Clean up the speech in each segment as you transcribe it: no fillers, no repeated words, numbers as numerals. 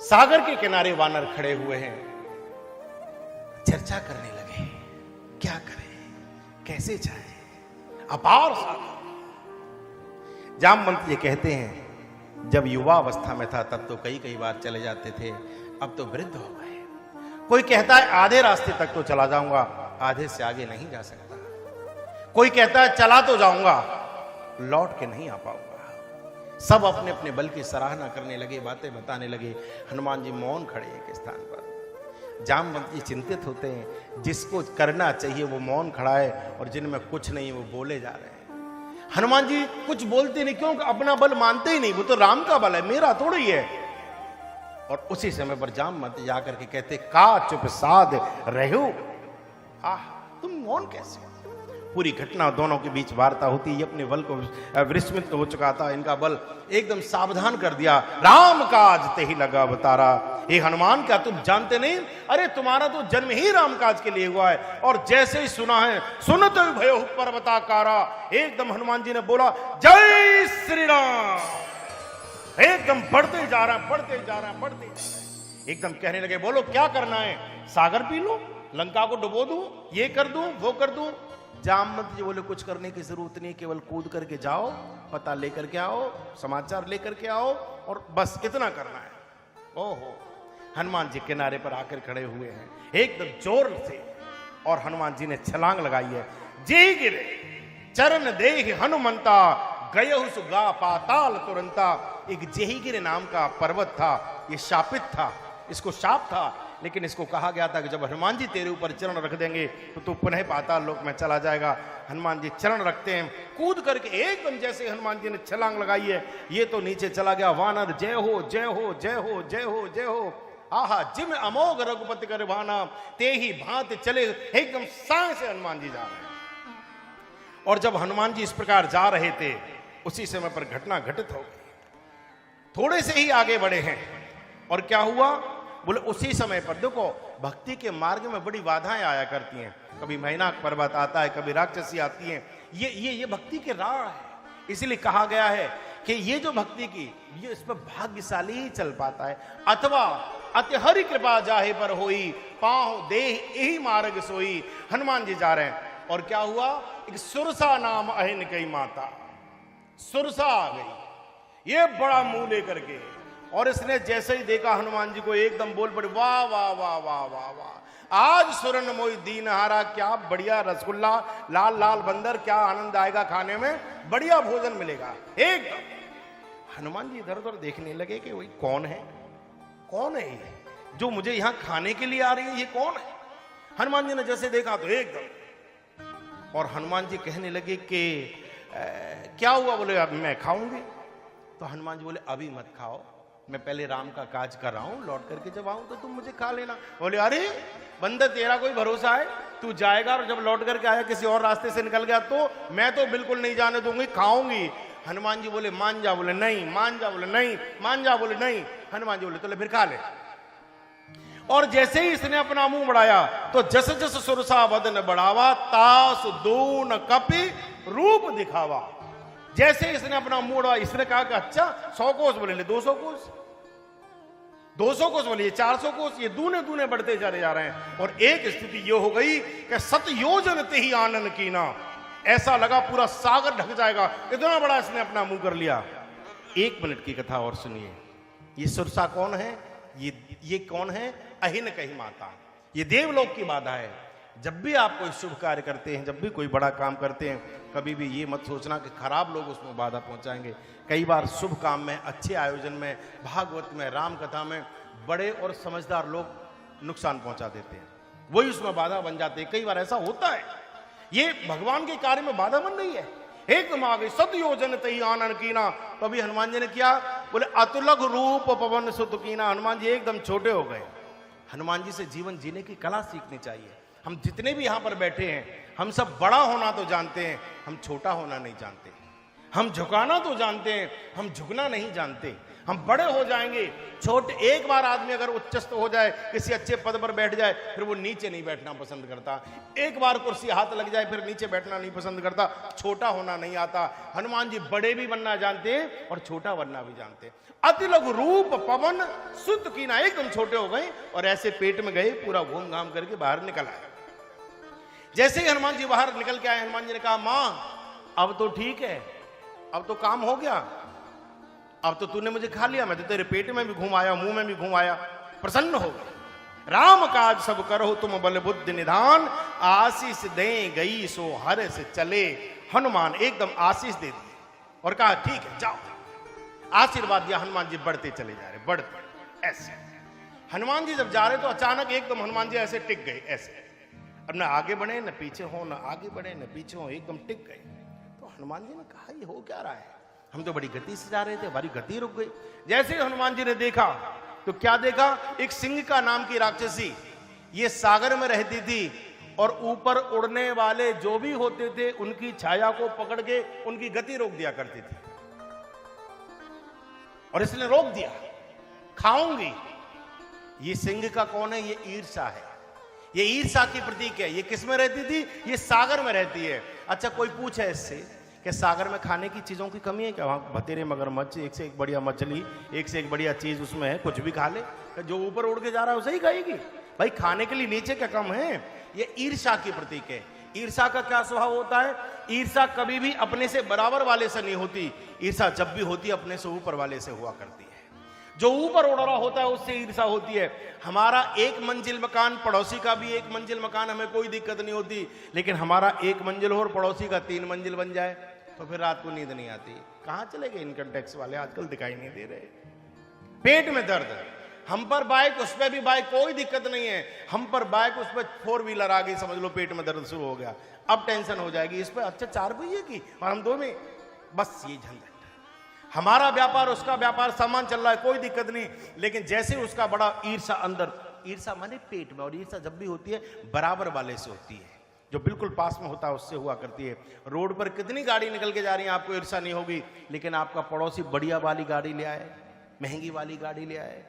सागर के किनारे वानर खड़े हुए हैं, चर्चा करने लगे, क्या करें, कैसे जाएं। अपार सागर। जामवंत ये कहते हैं, जब युवा अवस्था में था तब तो कई बार चले जाते थे, अब तो वृद्ध हो गए। कोई कहता है आधे रास्ते तक तो चला जाऊंगा, आधे से आगे नहीं जा सकता। कोई कहता है चला तो जाऊंगा, लौट के नहीं आ पाऊंगा। सब अपने अपने बल की सराहना करने लगे, बातें बताने लगे। हनुमान जी मौन खड़े एक स्थान पर। जामवंत जी चिंतित होते हैं, जिसको करना चाहिए वो मौन खड़ा है और जिनमें कुछ नहीं वो बोले जा रहे हैं। हनुमान जी कुछ बोलते नहीं, क्यों? अपना बल मानते ही नहीं, वो तो राम का बल है, मेरा थोड़ा ही है। और उसी समय पर जामवंत जाकर के कहते, का चुप साध रहो। आह, तुम मौन कैसे? पूरी घटना दोनों के बीच वार्ता होती। ये अपने बल को विस्मित हो चुका था, इनका बल एकदम सावधान कर दिया। राम काज ते ही लगा अवतारा। हे हनुमान, क्या तुम जानते नहीं? अरे तुम्हारा तो जन्म ही राम काज के लिए हुआ है। और जैसे ही सुना है, सुनत भयो पर्वताकारा, एकदम हनुमान जी ने बोला, जय श्री राम। एकदम बढ़ते जा रहा, बढ़ते जा रहा, बढ़ते जा रहा। एकदम कहने लगे, बोलो क्या करना है? सागर पी लो, लंका को डुबो दूं, ये कर दूं, वो कर दूं। जामवंत जी बोले, कुछ करने की जरूरत नहीं, केवल कूद करके जाओ, पता लेकर के आओ, समाचार लेकर के आओ, और बस इतना करना है। ओहो, हनुमान जी किनारे पर आकर खड़े हुए हैं एकदम जोर से, और हनुमान जी ने छलांग लगाई है। जी गिरे चरण देह हनुमंता, गयहु सुगा पाताल तुरंता। एक जेहीगिरी नाम का पर्वत था, ये शापित था, इसको शाप था, लेकिन इसको कहा गया था कि जब हनुमान जी तेरे ऊपर चरण रख देंगे तो तू पुनः पाताल लोक में चला जाएगा। हनुमान जी चरण रखते हैं, कूद करके एकदम जैसे हनुमान जी ने छलांग लगाई है, ये तो नीचे चला गया। वानर जय हो जय हो जय हो जय हो जय हो। आहा, जिम अमोघ रघुपति कर भाना, ते ही भांति चले। एकदम सांस से हनुमान जी जा रहे हैं। और जब हनुमान जी इस प्रकार जा रहे थे, उसी समय पर घटना घटित हो गई। थोड़े से ही आगे बढ़े हैं और क्या हुआ? बोले उसी समय पर देखो, भक्ति के मार्ग में बड़ी बाधाएं आया करती हैं। कभी मैनाक पर्वत आता है, कभी राक्षसी आती हैं। ये भक्ति के राह है। इसलिए कहा गया है कि ये जो भक्ति की, ये इस पर भाग्यशाली ही चल पाता है। अथवा अति हरि कृपा जाहे पर होई, पांव देह यही मार्ग सोई। हनुमान जी जा रहे हैं और क्या हुआ? एक सुरसा नाम अहिन कई माता, सुरसा आ गई, ये बड़ा मुंह लेकर के, और इसने जैसे ही देखा हनुमान जी को, एकदम बोल पड़े, वाह वाह वाह वाह वाह वाह, आज सुरन मोई दीन हारा। क्या बढ़िया रसगुल्ला, लाल लाल बंदर, क्या आनंद आएगा खाने में, बढ़िया भोजन मिलेगा। एकदम हनुमान जी इधर उधर देखने लगे कि वही कौन है, कौन है ये जो मुझे यहां खाने के लिए आ रही है, ये कौन है? हनुमान जी ने जैसे देखा तो एकदम, और हनुमान जी कहने लगे कि क्या हुआ? बोले अब मैं खाऊंगी। तो हनुमान जी बोले, अभी मत खाओ, मैं पहले राम का काज कर रहा हूं, लौट करके जब आऊं तो तुम मुझे खा लेना। बोले, अरे बंदर, तेरा कोई भरोसा है? तू जाएगा और जब लौट करके आया किसी और रास्ते से निकल गया तो मैं तो बिल्कुल नहीं जाने दूंगी, खाऊंगी। हनुमान जी बोले, मान जा। बोले नहीं। मान जा। बोले नहीं। मान जा। बोले नहीं। हनुमान जी बोले, तो ले फिर खा ले। और जैसे ही इसने अपना मुंह बढ़ाया तो जस जस सुरसा बदन बढ़ावा, तास दून कपि रूप दिखावा। जैसे इसने अपना मुंह बढ़ाया, इसने कहा कि अच्छा 100 कोस। बोले ले 200 कोस, 200 कोस। बोले 400 कोस। ये दूने दूने बढ़ते चले जा रहे हैं। और एक स्थिति ये हो गई कि 7 योजन ते ही आनंद कीना, ऐसा लगा पूरा सागर ढक जाएगा, इतना बड़ा इसने अपना मुंह कर लिया। 1 मिनट की कथा और सुनिए। ये सुरसा कौन है? ये कौन है? अहिन कही माता। ये देवलोक की बाधा है। जब भी आप कोई शुभ कार्य करते हैं, जब भी कोई बड़ा काम करते हैं, कभी भी ये मत सोचना कि खराब लोग उसमें बाधा पहुंचाएंगे। कई बार शुभ काम में, अच्छे आयोजन में, भागवत में, राम कथा में बड़े और समझदार लोग नुकसान पहुंचा देते हैं, वही उसमें बाधा बन जाते हैं। कई बार ऐसा होता है। ये भगवान के कार्य में बाधा बन रही है। एकदम आ गई, 7 योजन तही आनन कीना। तो अभी हनुमान जी ने क्या बोले? अतुलग रूप पवन सुत कीना। हनुमान जी एकदम छोटे हो गए। हनुमान जी से जीवन जीने की कला सीखनी चाहिए। हम जितने भी यहां पर बैठे हैं, हम सब बड़ा होना तो जानते हैं, हम छोटा होना नहीं जानते। हम झुकाना तो जानते हैं, हम झुकना नहीं जानते। हम बड़े हो जाएंगे। छोटे, एक बार आदमी अगर उच्चस्थ हो जाए, किसी अच्छे पद पर बैठ जाए, फिर वो नीचे नहीं बैठना पसंद करता। एक बार कुर्सी हाथ लग जाए, फिर नीचे बैठना नहीं पसंद करता। छोटा होना नहीं आता। हनुमान जी बड़े भी बनना जानते और छोटा बनना भी जानते। अति लघु रूप पवन सुत कीना, एकदम छोटे हो गए और ऐसे पेट में गए, पूरा घूम घाम करके बाहर निकल आए। जैसे ही हनुमान जी बाहर निकल के आए, हनुमान जी ने कहा, मां अब तो ठीक है, अब तो काम हो गया, अब तो तूने मुझे खा लिया, मैं तो तेरे पेट में भी घूम आया, मुंह में भी घूम आया, प्रसन्न हो गए। राम काज सब करो तुम बल बुद्धि निधान, आशीष दे गई सो हर से चले। हनुमान एकदम आशीष दे दी और कहा ठीक है जाओ। आशीर्वाद दिया, हनुमान जी बढ़ते चले जा रहे, बढ़ते ऐसे। हनुमान जी जब जा रहे तो अचानक एकदम हनुमान जी ऐसे टिक गए, ऐसे। अब ना आगे बढ़े न पीछे हो, न आगे बढ़े न पीछे हो, एकदम टिक गए। तो हनुमान जी ने कहा ये हो क्या रहा है, हम तो बड़ी गति से जा रहे थे, हमारी गति रुक गई। जैसे हनुमान जी ने देखा तो क्या देखा, एक सिंह का नाम की राक्षसी, ये सागर में रहती थी और ऊपर उड़ने वाले जो भी होते थे उनकी छाया को पकड़ के उनकी गति रोक दिया करती थी। और इसने रोक दिया, खाऊंगी। ये सिंह का कौन है, ये ईर्षा है, ये ईर्षा की प्रतीक है। ये किस में रहती थी, ये सागर में रहती है। अच्छा कोई पूछे इससे कि सागर में खाने की चीजों की कमी है क्या, वहां भतेरे मगरमच्छ, एक से एक बढ़िया मछली, एक से एक बढ़िया चीज उसमें है, कुछ भी खा ले, जो ऊपर उड़ के जा रहा है उसे ही खाएगी। भाई खाने के लिए नीचे क्या कम है। ये ईर्षा की प्रतीक है। ईर्षा का क्या स्वभाव होता है, ईर्षा कभी भी अपने से बराबर वाले से नहीं होती, ईर्षा जब भी होती है अपने से ऊपर वाले से हुआ करती है। जो ऊपर उड़ रहा होता है उससे ईर्षा होती है। हमारा एक मंजिल मकान, पड़ोसी का भी एक मंजिल मकान, हमें कोई दिक्कत नहीं होती, लेकिन हमारा एक मंजिल हो और पड़ोसी का 3 मंजिल बन जाए तो फिर रात को नींद नहीं आती। कहां चले गए इनकम टैक्स वाले, आजकल दिखाई नहीं दे रहे। पेट में दर्द, हम पर बाइक, उस पर भी बाइक, कोई दिक्कत नहीं है, हम पर बाइक, उस पर 4 व्हीलर आ गई, समझ लो पेट में दर्द शुरू हो गया। अब टेंशन हो जाएगी इस पर, अच्छा 4 पहिए की और हम 2 में, बस ये झंझट। हमारा व्यापार, उसका व्यापार, सामान चल रहा है, कोई दिक्कत नहीं, लेकिन जैसे उसका बड़ा ईर्षा अंदर, ईर्षा माने पेट में, और ईर्षा जब भी होती है बराबर वाले से होती है, जो बिल्कुल पास में होता है उससे हुआ करती है। रोड पर कितनी गाड़ी निकल के जा रही है, आपको ईर्षा नहीं होगी, लेकिन आपका पड़ोसी बढ़िया वाली गाड़ी ले आए, महंगी वाली गाड़ी ले आए,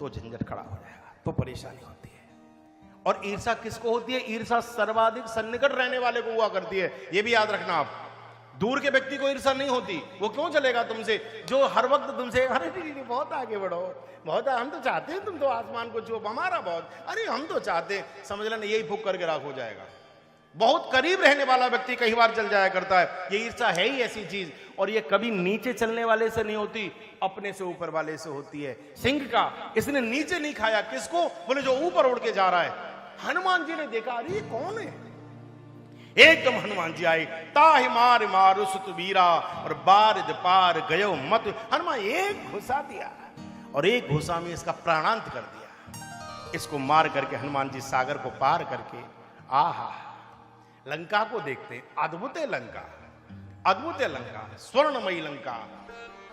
तो झंझट खड़ा हो जाएगा, तो परेशानी होती है। और ईर्षा किसको होती है, ईर्षा सर्वाधिक सन्निकट रहने वाले को हुआ करती है, ये भी याद रखना आप। दूर के व्यक्ति को ईर्षा नहीं होती, वो क्यों चलेगा तुमसे, जो हर वक्त तुमसे अरे नहीं बहुत आगे बढ़ो, बहुत हम तो चाहते हैं तुम तो आसमान को छुओ, हमारा बहुत, अरे हम तो चाहते हैं, समझ लेना यही फूक करके राख हो जाएगा। बहुत करीब रहने वाला व्यक्ति कई बार चल जाया करता है। ये ईर्षा है ही ऐसी चीज, और ये कभी नीचे चलने वाले से नहीं होती, अपने से ऊपर वाले से होती है। सिंह का इसने नीचे नहीं खाया, किसको, बोले जो ऊपर उड़ के जा रहा है। हनुमान जी ने देखा अरे ये कौन है, एकदम हनुमान जी आए, ताहि मार मारु सुत वीरा और बारिद पार गयो मत। हनुमान एक घुसा दिया और एक घुसा में इसका प्राणांत कर दिया। इसको मार करके हनुमान जी सागर को पार करके, आहा, लंका को देखते, अद्भुत है लंका, अद्भुत है लंका, स्वर्णमयी लंका,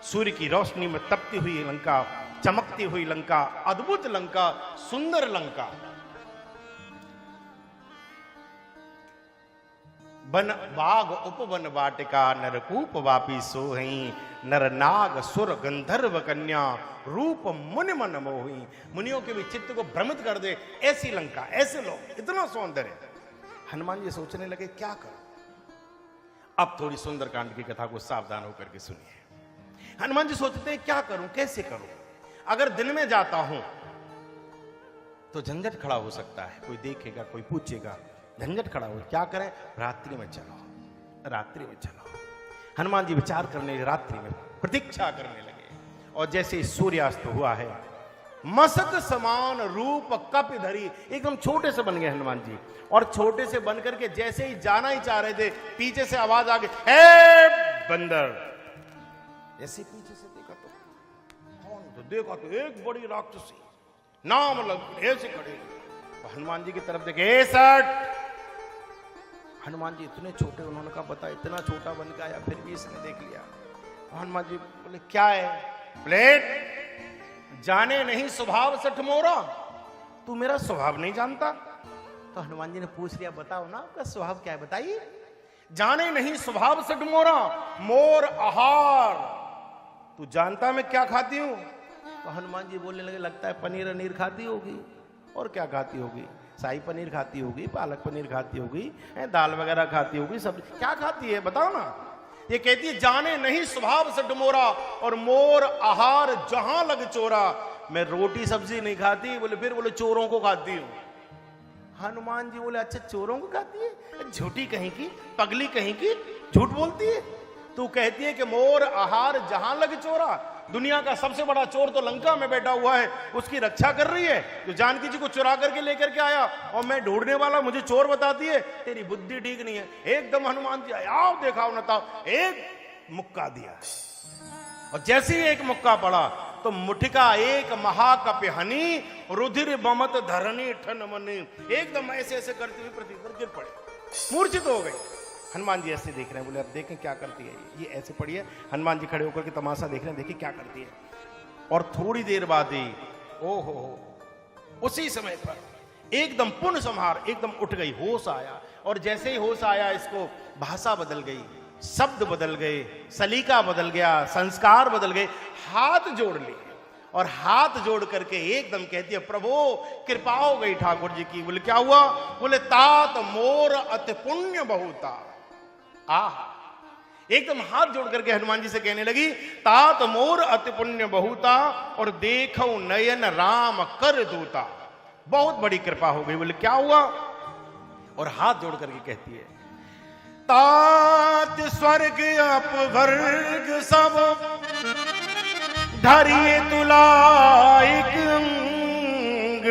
सूर्य की रोशनी में तपती हुई लंका, चमकती हुई लंका, अद्भुत लंका, सुंदर लंका। बन बाग उपवन वाटिका, नरकूप वापी सोहई, नर नाग सुर गंधर्व कन्या, रूप मुनि मन मोही। मुनियों के भी चित्त को भ्रमित कर दे ऐसी लंका, ऐसे लोग, इतना सौंदर्य। हनुमान जी सोचने लगे क्या करूं। अब थोड़ी सुंदरकांड की कथा को सावधान होकर के सुनिए। हनुमान जी सोचते हैं क्या करूं, कैसे करूं। अगर दिन में जाता हूं तो झंझट खड़ा हो सकता है, कोई देखेगा, कोई पूछेगा, झंझट खड़ा हो। क्या करें, रात्रि में चलो, रात्रि में चलो। हनुमान जी विचार करने, रात्रि में प्रतीक्षा करने लगे। और जैसे सूर्यास्त हुआ है, मसक समान रूप कपि धरी, एकदम छोटे से बन गए हनुमान जी। और छोटे से बन करके जैसे ही जाना ही चाह रहे थे, पीछे से आवाज आ गई, ए बंदर। ऐसे पीछे से देखा तो कौन, तो देखा तो एक बड़ी राक्षसी, नाम लग ऐसे खड़े। तो हनुमान जी की तरफ देखे, सट। हनुमान जी इतने छोटे, उन्होंने कहा बता, इतना छोटा बन के आया फिर भी इसने देख लिया। हनुमान जी बोले क्या है, प्लेट जाने नहीं स्वभाव सठ मोरा, तू मेरा स्वभाव नहीं जानता। तो हनुमान जी ने पूछ लिया, बताओ ना आपका स्वभाव क्या है, बताइए। जाने नहीं स्वभाव सठ मोरा, मोर आहार, तू जानता मैं क्या खाती हूं? तो हनुमान जी बोलने लगे, लगता है पनीर अनीर खाती होगी। और क्या खाती होगी? शाही पनीर खाती होगी, पालक पनीर खाती होगी, दाल वगैरह खाती होगी, सब क्या खाती है बताओ ना। ये कहती है, जाने नहीं स्वभाव से डुमोरा और मोर आहार जहां लग चोरा। मैं रोटी सब्जी नहीं खाती। बोले फिर? बोले चोरों को खाती हूं। हनुमान जी बोले, अच्छा चोरों को खाती है? झूठी कहीं की, पगली कहीं की, झूठ बोलती है। तू कहती है कि मोर आहार जहां लग चोरा। दुनिया का सबसे बड़ा चोर तो लंका में बैठा हुआ है, उसकी रक्षा कर रही है। जो जानकी जी को चुरा करके लेकर के आया और मैं ढूंढने वाला मुझे चोर बताती है। तेरी बुद्धि ठीक नहीं है। एकदम हनुमान जी आओ देखाओ न ताओ, एक मुक्का दिया और जैसे ही एक मुक्का पड़ा तो मुठिका एक महाकपि हनी रुधिर बमत धरनी ठन मनी। एकदम ऐसे ऐसे करते हुए पृथ्वी पर गिर पड़े, मूर्छित हो गए। हनुमान जी ऐसे देख रहे हैं। बोले अब देखें क्या करती है ये ऐसे पड़ी है। हनुमान जी खड़े होकर के तमाशा देख रहे हैं, देखिए क्या करती है। और थोड़ी देर बाद ही ओहो उसी समय पर एकदम पुण्य संहार, एकदम उठ गई, होश आया। और जैसे ही होश आया इसको भाषा बदल गई, शब्द बदल गए, सलीका बदल गया, संस्कार बदल गए। हाथ जोड़ लिए और हाथ जोड़ करके एकदम कहती है, प्रभु कृपा हो गई ठाकुर जी की। बोले क्या हुआ? बोले तात मोर अति पुण्य बहुता। एकदम हाथ जोड़ करके हनुमान जी से कहने लगी, तात मोर अति पुण्य बहुता और देखो नयन राम कर दूता। बहुत बड़ी कृपा हो गई। बोले क्या हुआ? और हाथ जोड़ करके कहती है, तात स्वर्ग अपवर्ग सब धरिए तुलाइक अंग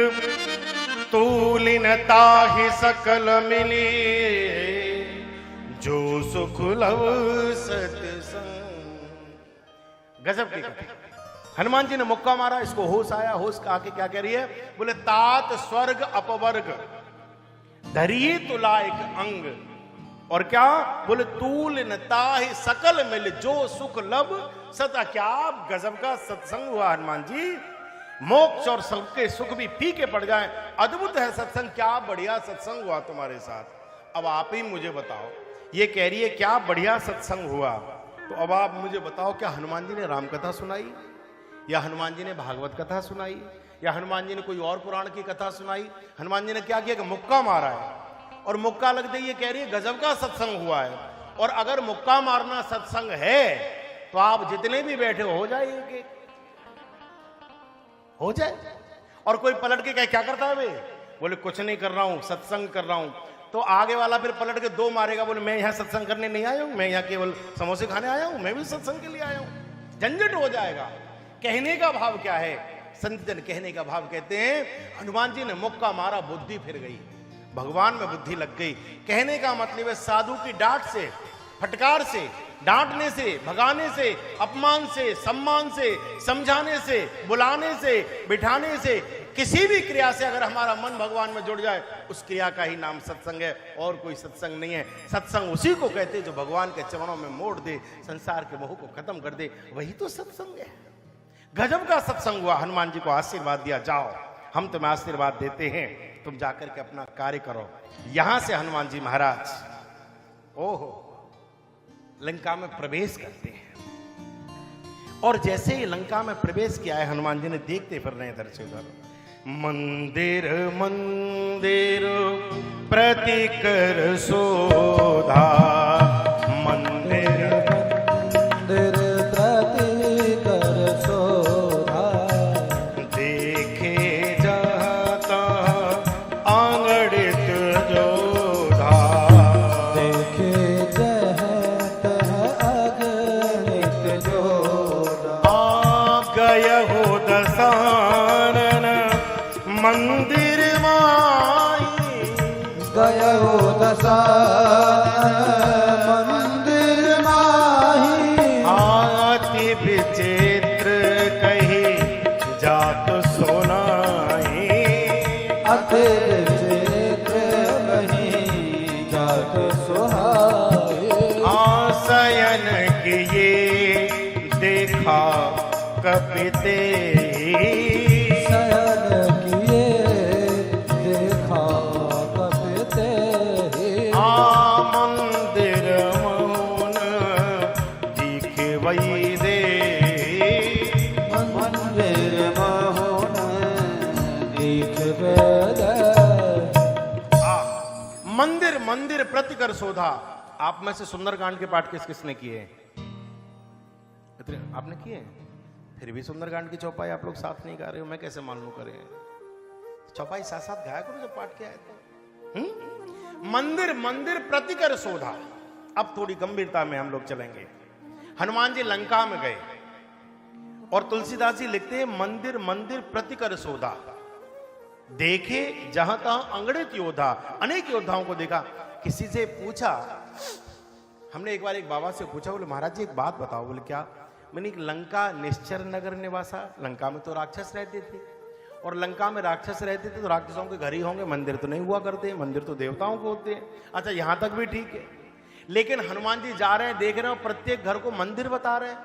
तूलिन ताहि सकल मिली जो सुख लव सत्संग। गजब की कथा। हनुमान जी ने मुक्का मारा, इसको होश आया। होश आके क्या कह रही है? बोले तात स्वर्ग अपवर्ग धरिए तुलाइक अंग। और क्या? बोले तूल नताहि सकल मिल जो सुख लब सता। क्या गजब का सत्संग हुआ हनुमान जी। मोक्ष और सबके सुख भी फीके पड़ जाए, अद्भुत है सत्संग। क्या बढ़िया सत्संग हुआ तुम्हारे साथ। अब आप ही मुझे बताओ। ये कह रही है क्या बढ़िया सत्संग हुआ। तो अब आप मुझे बताओ, क्या हनुमान जी ने राम कथा सुनाई, या हनुमान जी ने भागवत कथा सुनाई, या हनुमान जी ने कोई और पुराण की कथा सुनाई? हनुमान जी ने क्या किया कि मुक्का मारा है। और मुक्का लगते ही ये कह रही है गजब का सत्संग हुआ है। और अगर मुक्का मारना सत्संग है तो आप जितने भी बैठे हो जाइए, हो जाए। और कोई पलट के क्या करता है? वे बोले कुछ नहीं कर रहा हूं, सत्संग कर रहा हूं। तो आगे वाला फिर पलट के दो मारेगा। बोले मैं यहां सत्संग करने नहीं आया हूं, मैं यहां केवल समोसे खाने आया हूं, मैं भी सत्संग के लिए आया हूं। झंझट हो जाएगा। कहने का भाव क्या है? संत जन कहने का भाव कहते हैं, हनुमान जी ने मुक्का मारा, बुद्धि फिर गई, भगवान में बुद्धि लग गई। कहने का मतलब है साधु की डांट से, फटकार से, डांटने से, भगाने से, अपमान से, सम्मान से, समझाने से, बुलाने से, बिठाने से, किसी भी क्रिया से अगर हमारा मन भगवान में जुड़ जाए, उस क्रिया का ही नाम सत्संग है, और कोई सत्संग नहीं है। सत्संग उसी को कहते हैं जो भगवान के चरणों में मोड़ दे, संसार के मोह को खत्म कर दे, वही तो सत्संग है। गजब का सत्संग हुआ। हनुमान जी को आशीर्वाद दिया, जाओ हम तुम्हें आशीर्वाद देते हैं, तुम जाकर के अपना कार्य करो। यहां से हनुमान जी महाराज ओहो लंका में प्रवेश करते हैं। और जैसे ही लंका में प्रवेश किया है, हनुमान जी ने देखते फिर रहे इधर से उधर, मंदिर मंदिर प्रति कर शोधा, मंदिर मंदिर प्रति कर शोधा, देखे जाता आंगड़ित जोधा, देखे जहत अगणित जोधा, आ गय हो दसानन मंदिर माई, गय हो दसानन मंदिर माही, आति विचित्र कही जात सोनाही, अति विचित्र कही जात सोहाई, आसयन किए देखा कपिते, मंदिर मौन दिखे वही दे, मंदिर मंदिर प्रतिकर शोधा। आप में से सुंदरकांड के पाठ किस किसने किए? आपने किए? फिर भी सुंदरकांड की चौपाई आप लोग साथ नहीं गा रहे हो, मैं कैसे मान लूं करें? चौपाई साथ साथ गाया करो जब पाठ किया है तो। मंदिर मंदिर प्रतिकर शोधा। अब थोड़ी गंभीरता में हम लोग चलेंगे। हनुमान जी लंका में गए और तुलसीदास जी लिखते हैं मंदिर मंदिर प्रतिकर शोधा, देखे जहां तहां अंगड़ित योद्धा। अनेक योद्धाओं को देखा। किसी से पूछा, हमने एक बार एक बाबा से पूछा, बोले महाराज जी एक बात बताओ। बोले क्या? मैंने लंका निश्चर नगर निवासा, लंका में तो राक्षस रहते थे और लंका में राक्षस रहते थे तो राक्षसों के घर ही होंगे, मंदिर तो नहीं हुआ करते, मंदिर तो देवताओं को होते हैं। अच्छा यहां तक भी ठीक है, लेकिन हनुमान जी जा रहे हैं, देख रहे हो प्रत्येक घर को मंदिर बता रहे हैं।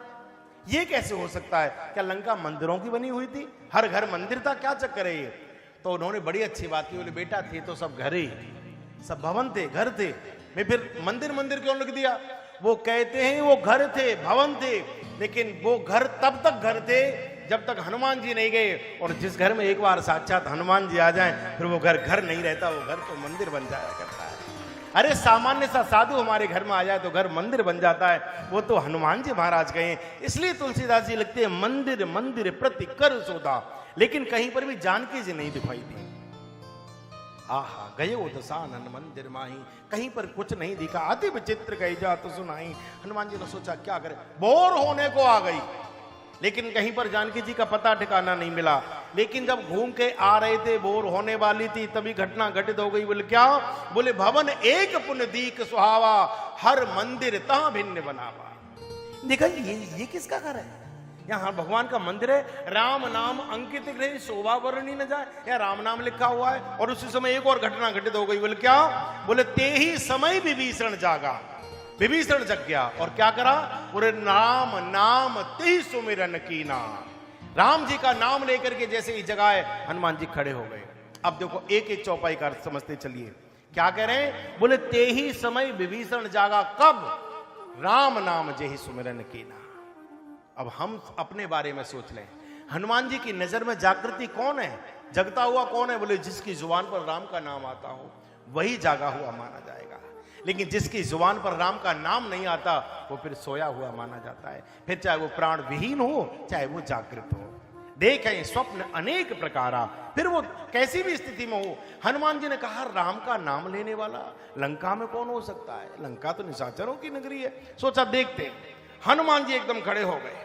ये कैसे हो सकता है? क्या लंका मंदिरों की बनी हुई थी? हर घर मंदिर था? क्या चक्कर है ये? तो उन्होंने बड़ी अच्छी बात की। बोले बेटा थे तो सब घर ही, सब भवन थे, घर थे, मैं फिर मंदिर मंदिर क्यों लिख दिया? वो कहते हैं वो घर थे, भवन थे, लेकिन वो घर तब तक घर थे जब तक हनुमान जी नहीं गए। और जिस घर में एक बार साक्षात हनुमान जी आ जाएं, फिर वो घर घर नहीं रहता, वो घर तो मंदिर बन जाया करता है। अरे सामान्य सा साधु हमारे घर में आ जाए तो घर मंदिर बन जाता है, वो तो हनुमान जी महाराज गए। इसलिए तुलसीदास जी लिखते हैं मंदिर मंदिर प्रति कर शोधा। लेकिन कहीं पर भी जानकी जी नहीं दिखाई दी। आहा गये दसानन मंदिर माही, कहीं पर कुछ नहीं दिखा। अति विचित्र कही जात सुनाई। हनुमान जी ने सोचा क्या करे, बोर होने को आ गई, लेकिन कहीं पर जानकी जी का पता ठिकाना नहीं मिला। लेकिन जब घूम के आ रहे थे, बोर होने वाली थी, तभी घटना घटित हो गई। बोले क्या? बोले भवन एक पुण्य दीक सुहावा, हर मंदिर तहां भिन्न बनावा। देखा ये किसका घर है? यहाँ भगवान का मंदिर है, राम नाम अंकित गृह शोभा वर्णी न जाए, या राम नाम लिखा हुआ है। और उसी समय एक और घटना घटित हो गई। बोले क्या? बोले ते ही समय विभीषण जागा। विभीषण जग गया और क्या करा? पूरे राम नाम ते सुमिरन कीना। राम जी का नाम लेकर के जैसे ही जगाए, हनुमान जी खड़े हो गए। अब देखो एक एक चौपाई का अर्थ समझते चलिए। क्या कह रहे हैं? बोले ते ही समय विभीषण जागा, कब? राम नाम जे ही सुमिरन कीना। अब हम अपने बारे में सोच लें, हनुमान जी की नजर में जागृति कौन है, जगता हुआ कौन है? बोले जिसकी जुबान पर राम का नाम आता हो वही जागा हुआ माना जाएगा। लेकिन जिसकी जुबान पर राम का नाम नहीं आता वो फिर सोया हुआ माना जाता है। फिर चाहे वो प्राण विहीन हो, चाहे वो जागृत हो। देखें स्वप्न अनेक प्रकारा, फिर वो कैसी भी स्थिति में हो। हनुमान जी ने कहा राम का नाम लेने वाला लंका में कौन हो सकता है? लंका तो निशाचरों की नगरी है। सोचा देखते। हनुमान जी एकदम खड़े हो गए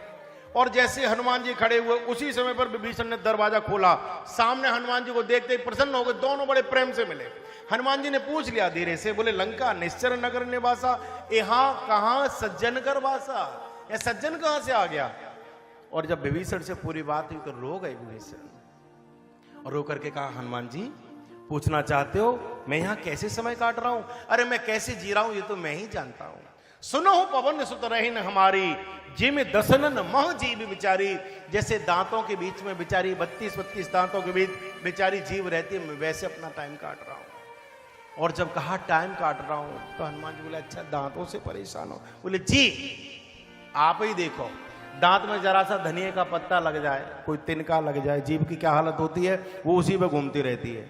और जैसे हनुमान जी खड़े हुए, उसी समय पर विभीषण ने दरवाजा खोला। सामने हनुमान जी को देखते ही प्रसन्न हो गए, दोनों बड़े प्रेम से मिले। हनुमान जी ने पूछ लिया धीरे से, बोले लंका निश्चर नगर निवासा, यहाँ कहाँ सज्जन कर वासा? या सज्जन कहां से आ गया? और जब विभीषण से पूरी बात हुई तो रो गए विभीषण, और रो करके कहा हनुमान जी पूछना चाहते हो मैं यहाँ कैसे समय काट रहा हूं? अरे मैं कैसे जी रहा हूं ये तो मैं ही जानता हूं। सुनो पवन सुत रहीन हमारी, जिम दसनन मह जीव बिचारी। जैसे दांतों के बीच में बिचारी 32 दांतों के बीच बेचारी जीव रहती है, मैं वैसे अपना टाइम काट रहा हूं। और जब कहा टाइम काट रहा हूं तो हनुमान जी बोले अच्छा दांतों से परेशान हो? बोले जी आप ही देखो, दांत में जरा सा धनिये का पत्ता लग जाए, कोई तिनका लग जाए, जीभ की क्या हालत होती है? वो उसी पे घूमती रहती है।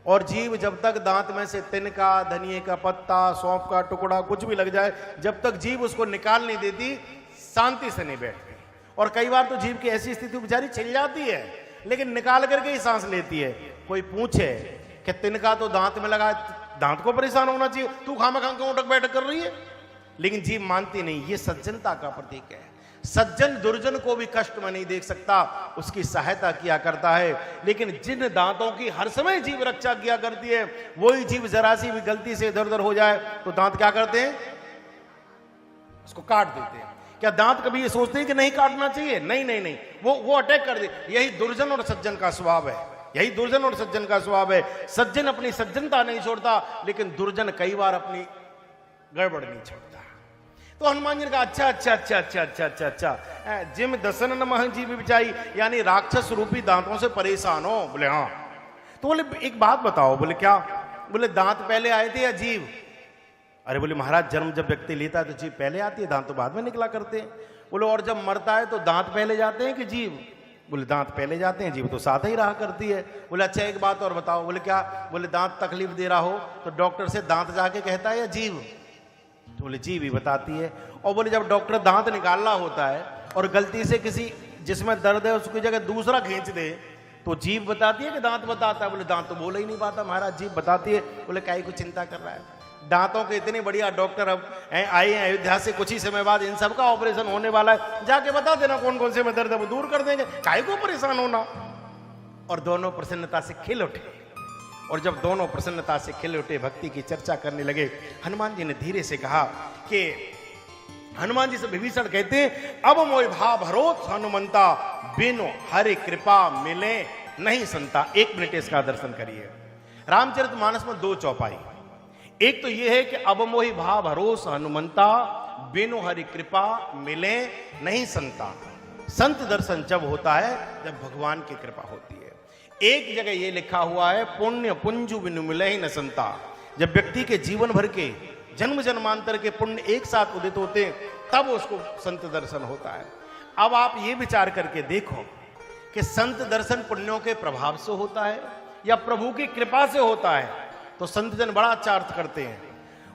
और जीव जब तक दांत में से तिनका, धनिये का पत्ता, सौंफ का टुकड़ा कुछ भी लग जाए, जब तक जीव उसको निकाल नहीं देती शांति से नहीं बैठती। और कई बार तो जीव की ऐसी स्थिति बेचारी छिल जाती है, लेकिन निकाल करके ही सांस लेती है। कोई पूछे कि तिनका तो दांत में लगा, दांत को परेशान होना चाहिए, तू खामखा क्यों उठक बैठक कर रही है? लेकिन जीव मानती नहीं। ये सज्जनता का प्रतीक है। सज्जन दुर्जन को भी कष्ट में नहीं देख सकता, उसकी सहायता किया करता है। लेकिन जिन दांतों की हर समय जीव रक्षा किया करती है, वही जीव जरा सी भी गलती से इधर उधर हो जाए तो दांत क्या करते हैं? उसको काट देते हैं। क्या दांत कभी ये सोचते हैं कि नहीं काटना चाहिए? नहीं नहीं नहीं, वो अटैक कर दे। यही दुर्जन और सज्जन का स्वभाव है। यही दुर्जन और सज्जन का स्वभाव है। सज्जन अपनी सज्जनता नहीं छोड़ता, लेकिन दुर्जन कई बार अपनी गड़बड़ नहीं छोड़ता। तो हनुमान जी ने कहा अच्छा अच्छा अच्छा अच्छा अच्छा अच्छा अच्छा, जिम दसन नमः जीव बिचाई, यानी राक्षस रूपी दांतों से परेशान हो? बोले हाँ। तो बोले एक बात बताओ। बोले क्या? बोले दांत पहले आए थे या जीव? अरे बोले महाराज जन्म जब व्यक्ति लेता है तो जीव पहले आती है, दांत तो बाद में निकला करते हैं। बोले और जब मरता है तो दांत पहले जाते हैं कि जीव? बोले दांत पहले जाते हैं, जीभ तो साथ ही रहा करती है। बोले अच्छा एक बात और बताओ। बोले क्या? बोले दांत तकलीफ दे रहा हो तो डॉक्टर से दांत जाके कहता है या जीभ? तो बोले जीभ ही बताती है। और बोले जब डॉक्टर दांत निकालना होता है और गलती से किसी जिसमें दर्द है उसकी जगह दूसरा खींच दे तो जीभ बताती है कि दांत बताता है? बोले दांत तो बोल ही नहीं पाता महाराज, जीभ बताती है। बोले काहे को चिंता कर रहा है? दांतों के इतने बढ़िया डॉक्टर अब आए हैं अयोध्या से, कुछ ही समय बाद इन सब का ऑपरेशन होने वाला है, जाके बता देना कौन कौन से में दर्द है वो दूर कर देंगे, काहे को परेशान होना। और दोनों प्रसन्नता से खिल उठे। और जब दोनों प्रसन्नता से खिल उठे, भक्ति की चर्चा करने लगे, हनुमान जी ने धीरे से कहा कि हनुमान जी से विभीषण कहते हैं अब मोहि भाव भरोस हनुमंता बिनु हरि कृपा मिले नहीं संता। 1 मिनट इसका दर्शन करिए। रामचरितमानस में 2 चौपाई। एक तो यह है कि अब मोहि भाव भरोस हनुमंता बिनु हरि कृपा मिले नहीं संता। संत दर्शन जब होता है जब भगवान की कृपा होती है। एक जगह यह लिखा हुआ है पुण्य पुंजु बिनु मिले ही न संता। जब व्यक्ति के जीवन भर के जन्म जन्मांतर के पुण्य एक साथ उदित होते हैं तब उसको संत दर्शन होता है। अब आप ये विचार करके देखो कि संत दर्शन पुण्यों के प्रभाव से होता है या प्रभु की कृपा से होता है। तो संत जन बड़ा अच्छा अर्थ करते हैं।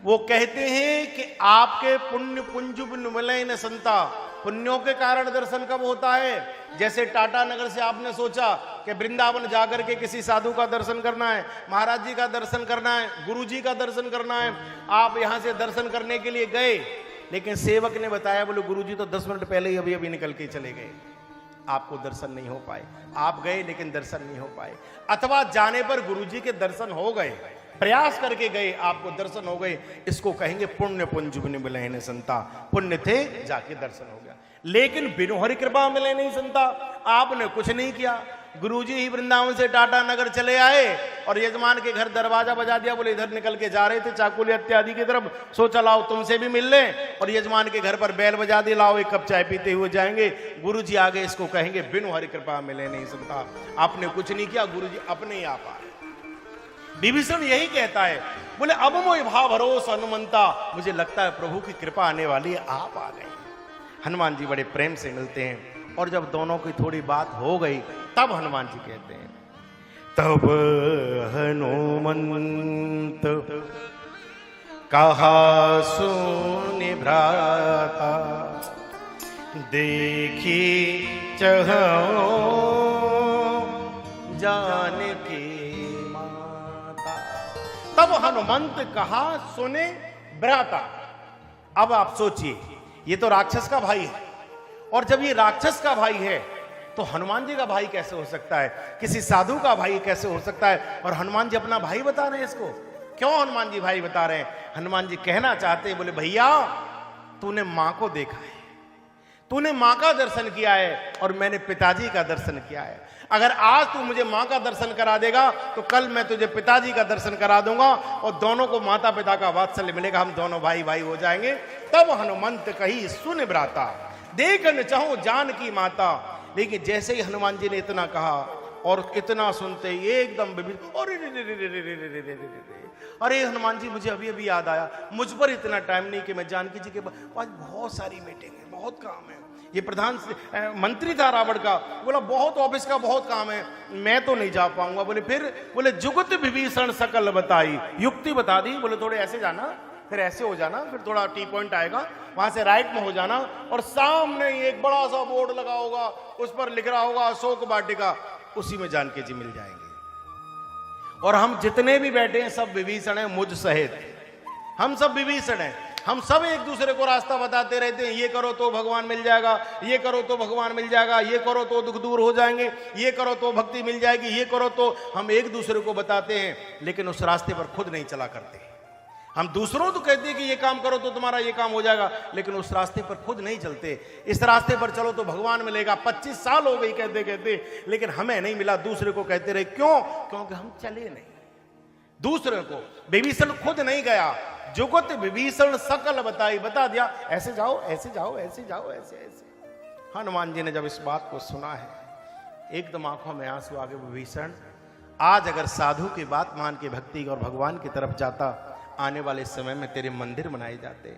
वो कहते हैं कि आपके पुण्य पुंजु बिनु मिले न संता। पुण्यों के कारण दर्शन कब होता है? जैसे टाटा नगर से आपने सोचा कि वृंदावन जाकर के किसी साधु का दर्शन करना है, महाराज जी का दर्शन करना है, गुरु जी का दर्शन करना है। आप यहां से दर्शन करने के लिए गए, लेकिन सेवक ने बताया बोले गुरु जी तो 10 मिनट पहले ही अभी निकल के चले गए, आपको दर्शन नहीं हो पाए। आप गए लेकिन दर्शन नहीं हो पाए। अथवा जाने पर गुरु जी के दर्शन हो गए, प्रयास करके गए, आपको दर्शन हो गए, इसको कहेंगे पुण्य पुंज बिनु मिले नहीं संता। पुण्य थे जाके दर्शन हो गया, लेकिन बिनु हरि कृपा मिले नहीं संता। आपने कुछ नहीं किया, गुरुजी ही वृंदावन से टाटा नगर चले आए और यजमान के घर दरवाजा बजा दिया। बोले इधर निकल के जा रहे थे चाकुली इत्यादि की तरफ, सोचा लाओ तुमसे भी मिल लें। और यजमान के घर पर बैल बजा दी, लाओ 1 कप चाय पीते हुए जाएंगे। गुरुजी आगे इसको कहेंगे बिनु हरि कृपा मिले नहीं संता। आपने कुछ नहीं किया, गुरुजी अपने ही आप आए। विभीषण यही कहता है, बोले अब मोहि भाव भरोस हनुमंता। मुझे लगता है प्रभु की कृपा आने वाली है, आप आ गए। हनुमान जी बड़े प्रेम से मिलते हैं और जब दोनों की थोड़ी बात हो गई तब हनुमान जी कहते हैं तब हनुमंत कहा सुनि भ्राता देखी चहओ जानकी माता। तब हनुमंत कहा सुने भ्राता। अब आप सोचिए, ये तो राक्षस का भाई है, और जब ये राक्षस का भाई है तो हनुमान जी का भाई कैसे हो सकता है? किसी साधु का भाई कैसे हो सकता है? और हनुमान जी अपना भाई बता रहे हैं इसको। क्यों हनुमान जी भाई बता रहे हैं? हनुमान जी कहना चाहते हैं, बोले भैया तूने मां को देखा है, तूने मां का दर्शन किया है और मैंने पिताजी का दर्शन किया है। अगर आज तू मुझे मां का दर्शन करा देगा तो कल मैं तुझे पिताजी का दर्शन करा दूंगा और दोनों को माता पिता का वात्सल्य मिलेगा, हम दोनों भाई भाई हो जाएंगे। तब हनुमंत कही सुन भ्राता देखन चाहूं जानकी माता। लेकिन जैसे ही हनुमान जी ने इतना कहा और इतना सुनते ही एकदम अरे हनुमान जी मुझे अभी अभी याद आया, मुझ पर इतना टाइम नहीं कि मैं जानकी जी के पास बहुत सारी मीटिंग है, बहुत काम है। ये प्रधान मंत्री था रावण का, बोला बहुत ऑफिस का बहुत काम है, मैं तो नहीं जा पाऊंगा। बोले फिर? बोले जुगत विभीषण सकल बताई। युक्ति बता दी। बोले थोड़े ऐसे जाना, फिर ऐसे हो जाना, फिर थोड़ा टी पॉइंट आएगा, वहां से राइट में हो जाना और सामने एक बड़ा सा बोर्ड लगा होगा, उस पर लिख रहा होगा अशोक वाटिका, उसी में जानकी जी मिल जाएंगे। और हम जितने भी बैठे हैं सब विभीषण हैं, मुझ सहित हम सब विभीषण हैं। हम सब एक दूसरे को रास्ता बताते रहते हैं, ये करो तो भगवान मिल जाएगा, ये करो तो भगवान मिल जाएगा, ये करो तो दुख दूर हो जाएंगे, ये करो तो भक्ति मिल जाएगी, ये करो तो। हम एक दूसरे को बताते हैं, लेकिन उस रास्ते पर खुद नहीं चला करते। हम दूसरों को कहते हैं कि ये काम करो तो तुम्हारा ये काम हो जाएगा, लेकिन उस रास्ते पर खुद नहीं चलते। इस रास्ते पर चलो तो भगवान मिलेगा। 25 साल हो गई कहते कहते, लेकिन हमें नहीं मिला, दूसरे को कहते रहे। क्यों? क्योंकि हम चले नहीं दूसरे को। विभीषण खुद नहीं गया, जुगत विभीषण सकल बताई, बता दिया ऐसे जाओ, ऐसे जाओ, ऐसे जाओ, ऐसे ऐसे। हनुमान जी ने जब इस बात को सुना है एकदम आंखों में आंसू आ गए। विभीषण आज अगर साधु की बात मान के भक्ति और भगवान की तरफ जाता, आने वाले समय में तेरे मंदिर बनाए जाते,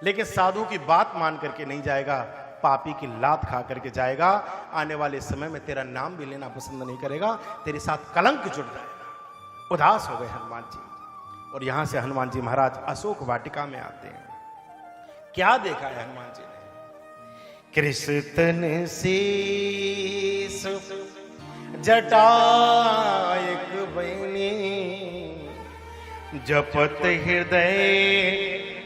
लेकिन साधु की बात मान करके नहीं जाएगा पापी की लात खा करके जाएगा। आने वाले समय में तेरा नाम भी लेना पसंद नहीं करेगा, तेरे साथ कलंक जुड़ जाएगा। उदास हो गए हनुमान जी, और यहां से हनुमान जी महाराज अशोक वाटिका में आते हैं। क्या देखा है हनुमान जी ने? कृष्ण शीस जटा एक बनी, जपत हृदय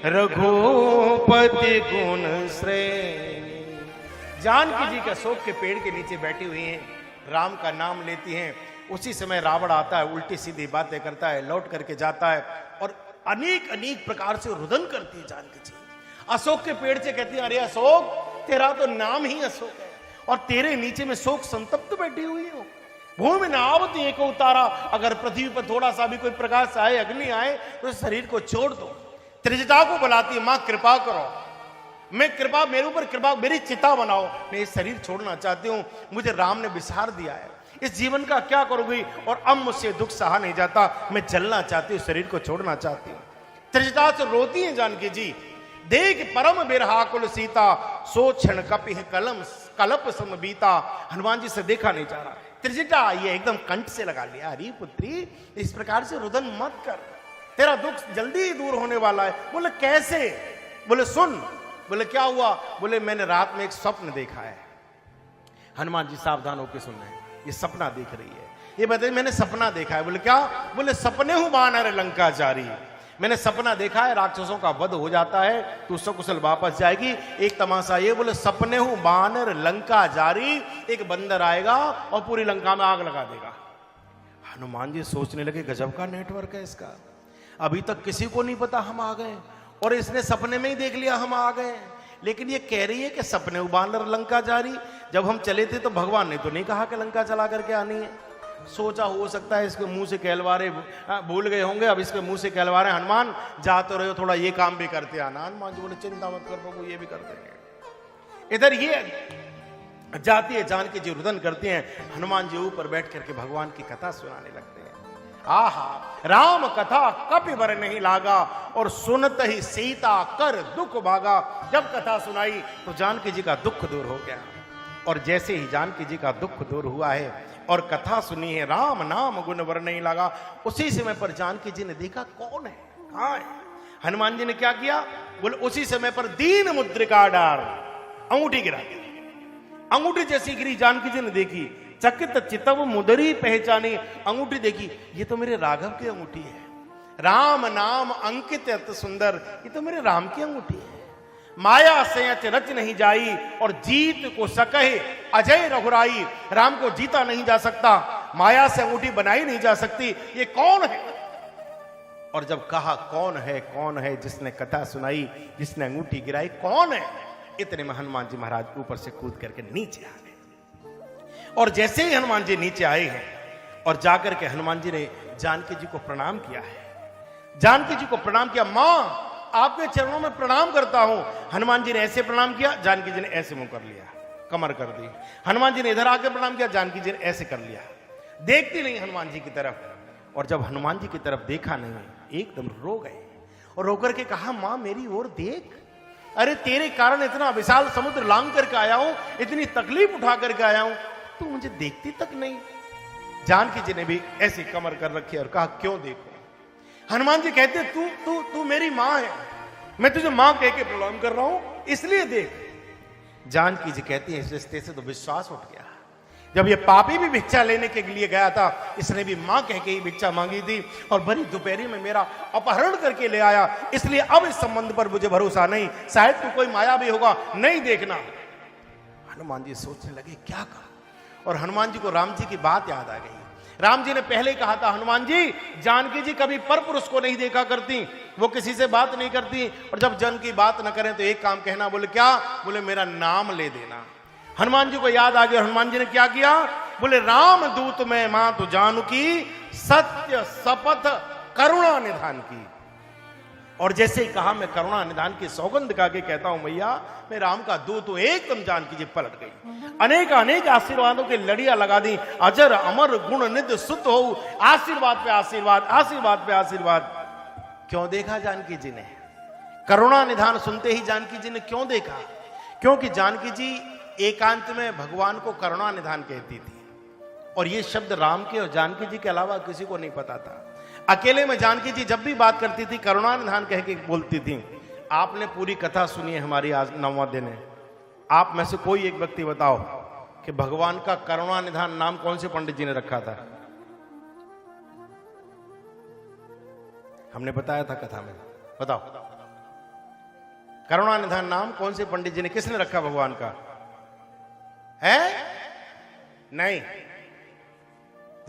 रघुपति गुण श्रेणी। जानकी जी के अशोक के पेड़ के नीचे बैठी हुई हैं, राम का नाम लेती हैं। उसी समय रावण आता है, उल्टी सीधी बातें करता है, लौट करके जाता है और अनेक अनेक प्रकार से रुदन करती है जानकी जी। अशोक के पेड़ से कहती है, अरे अशोक, तेरा तो नाम ही अशोक है और तेरे नीचे में शोक संतप्त बैठी हुई हो। भूमि नावत एक उतारा, अगर पृथ्वी पर थोड़ा सा भी कोई प्रकाश आए, अग्नि आए, तो शरीर को छोड़ दो। त्रिजटा को बुलाती है, मां कृपा करो, मेरे ऊपर कृपा, मेरी चिता बनाओ, मैं ये शरीर छोड़ना चाहती हूँ, मुझे राम ने विसार दिया है, इस जीवन का क्या करूंगी, और अब मुझसे दुख सहा नहीं जाता, मैं जलना चाहती हूँ, शरीर को छोड़ना चाहती हूँ। त्रिजटा से रोती है जानकी जी, देख परम बिरहाकुल सीता, सो क्षण कपिह कलप सम बीता। हनुमान जी से देखा नहीं जा रहा, त्रिजटा आई है, एकदम कंठ से लगा लिया, अरे पुत्री इस प्रकार से रुदन मत कर, तेरा दुख जल्दी ही दूर होने वाला है। बोले कैसे? बोले सुन। बोले क्या हुआ? बोले मैंने रात में एक स्वप्न देखा है। हनुमान जी सावधान होकर सुन रहे हैं, ये सपना देख रही है। ये बताइए मैंने सपना देखा है। बोले क्या? बोले सपने हूं बानर लंका जारी, मैंने सपना देखा है राक्षसों का वध हो जाता है, तू सकुशल वापस जाएगी। एक तमाशा ये, बोले सपने हूं बानर लंका जारी, एक बंदर आएगा और पूरी लंका में आग लगा देगा। हनुमान जी सोचने लगे, गजब का नेटवर्क है इसका, अभी तक किसी को नहीं पता हम आ गए, और इसने सपने में ही देख लिया हम आ गए। लेकिन ये कह रही है कि सपने बानर लंका जारी, जब हम चले थे तो भगवान ने तो नहीं कहा कि लंका चला करके आनी है। सोचा हो सकता है इसके मुंह से कहलवारे भूल गए होंगे, अब इसके मुंह से कहलवारे, हनुमान जा तो रहे हो, थोड़ा ये काम भी करते आना। हनुमान जी बोले चिंता मत कर, वो ये भी कर देंगे। इधर ये जाती है जानकी जी, रुदन करती हैं, हनुमान जी ऊपर बैठ करके भगवान की कथा सुनाने लगते हैं। आहा, राम कथा कपि बर नहीं लागा, और सुनत ही सीता कर दुख भागा। जब कथा सुनाई तो जानकी जी का दुख दूर हो गया, और जैसे ही जानकी जी का दुख दूर हुआ है और कथा सुनी है, राम नाम गुण वर नहीं लगा, उसी समय पर जानकी जी ने देखा कौन है, कहां है। हनुमान जी ने क्या किया? बोले उसी समय पर दीन मुद्रिका डार, अंगूठी गिरा दी। अंगूठी जैसी गिरी, जानकी जी ने देखी, चकित चितव मुदरी पहचानी। अंगूठी देखी, ये तो मेरे राघव की अंगूठी है, राम नाम अंकित अत सुंदर, ये तो मेरे राम की अंगूठी है। माया से रच नहीं जाई, और जीत को सकहे अजय रघुराई। राम को जीता नहीं जा सकता, माया से अंगूठी बनाई नहीं जा सकती, ये कौन है? और जब कहा कौन है जिसने कथा सुनाई, जिसने अंगूठी गिराई, कौन है? इतने में हनुमान जी महाराज ऊपर से कूद करके नीचे आ गए। और जैसे ही हनुमान जी नीचे आए हैं और जाकर के हनुमान जी ने जानकी जी को प्रणाम किया है, जानकी जी को प्रणाम किया, मां आपके चरणों में प्रणाम करता हूं। हनुमान जी ने ऐसे प्रणाम किया, जानकी जी ने ऐसे मुंह कर लिया, कमर कर दी। हनुमान जी ने इधर आकर प्रणाम किया, जानकी जी ने ऐसे कर लिया, देखती नहीं हनुमान जी की तरफ। और जब हनुमान जी की तरफ देखा नहीं, एकदम रो गए, और रो करके कहा, मां मेरी ओर देख, अरे तेरे कारण इतना विशाल समुद्र लांग करके आया हूं, इतनी तकलीफ उठा करके आया हूं, तू मुझे देखती तक नहीं। जानकी जी ने भी ऐसी कमर कर रखी और कहा, क्यों देखो? हनुमान जी कहते, तू मेरी मां है, मैं तुझे मां कह के प्रणाम कर रहा हूं, इसलिए देख। जानकी जी कहती है, इस रिश्ते से तो विश्वास उठ गया। जब ये पापी भी भिक्षा लेने के लिए गया था, इसने भी मां कह के ही भिक्षा मांगी थी, और बड़ी दोपहरी में मेरा अपहरण करके ले आया, इसलिए अब इस संबंध पर मुझे भरोसा नहीं, शायद तू कोई माया भी होगा, नहीं देखना। हनुमान जी सोचने लगे क्या कहा, और हनुमान जी को राम जी की बात याद आ गई। राम जी ने पहले कहा था, हनुमान जी जानकी जी कभी परपुरुष को नहीं देखा करती, वो किसी से बात नहीं करती, और जब जन की बात न करें तो एक काम कहना। बोले क्या? बोले मेरा नाम ले देना। हनुमान जी को याद आ गया, हनुमान जी ने क्या किया? बोले राम दूत में मां तू जानकी, सत्य शपथ करुणा निधान की। और जैसे ही कहा, मैं करुणा निधान की सौगंध का के कहता हूं मैया, मैं राम का दूत हूं, एकदम जानकी जी पलट गई। अनेक आशीर्वादों की लड़ियां लगा दी, अजर अमर गुण निध सुत हो, आशीर्वाद पे आशीर्वाद, आशीर्वाद पे आशीर्वाद। क्यों देखा जानकी जी ने? करुणा निधान सुनते ही जानकी जी ने क्यों देखा? क्योंकि जानकी जी एकांत में भगवान को करुणा निधान कहती थी, और ये शब्द राम के और जानकी जी के अलावा किसी को नहीं पता था। अकेले में जानकी जी जब भी बात करती थी करुणा निधान कह के बोलती थी। आपने पूरी कथा सुनी है हमारी, आज 9वां दिन है। आप में से कोई एक व्यक्ति बताओ कि भगवान का करुणा निधान नाम कौन से पंडित जी ने रखा था? हमने बताया था कथा में, बताओ करुणा निधान नाम कौन से पंडित जी ने, किसने रखा भगवान का? है नहीं।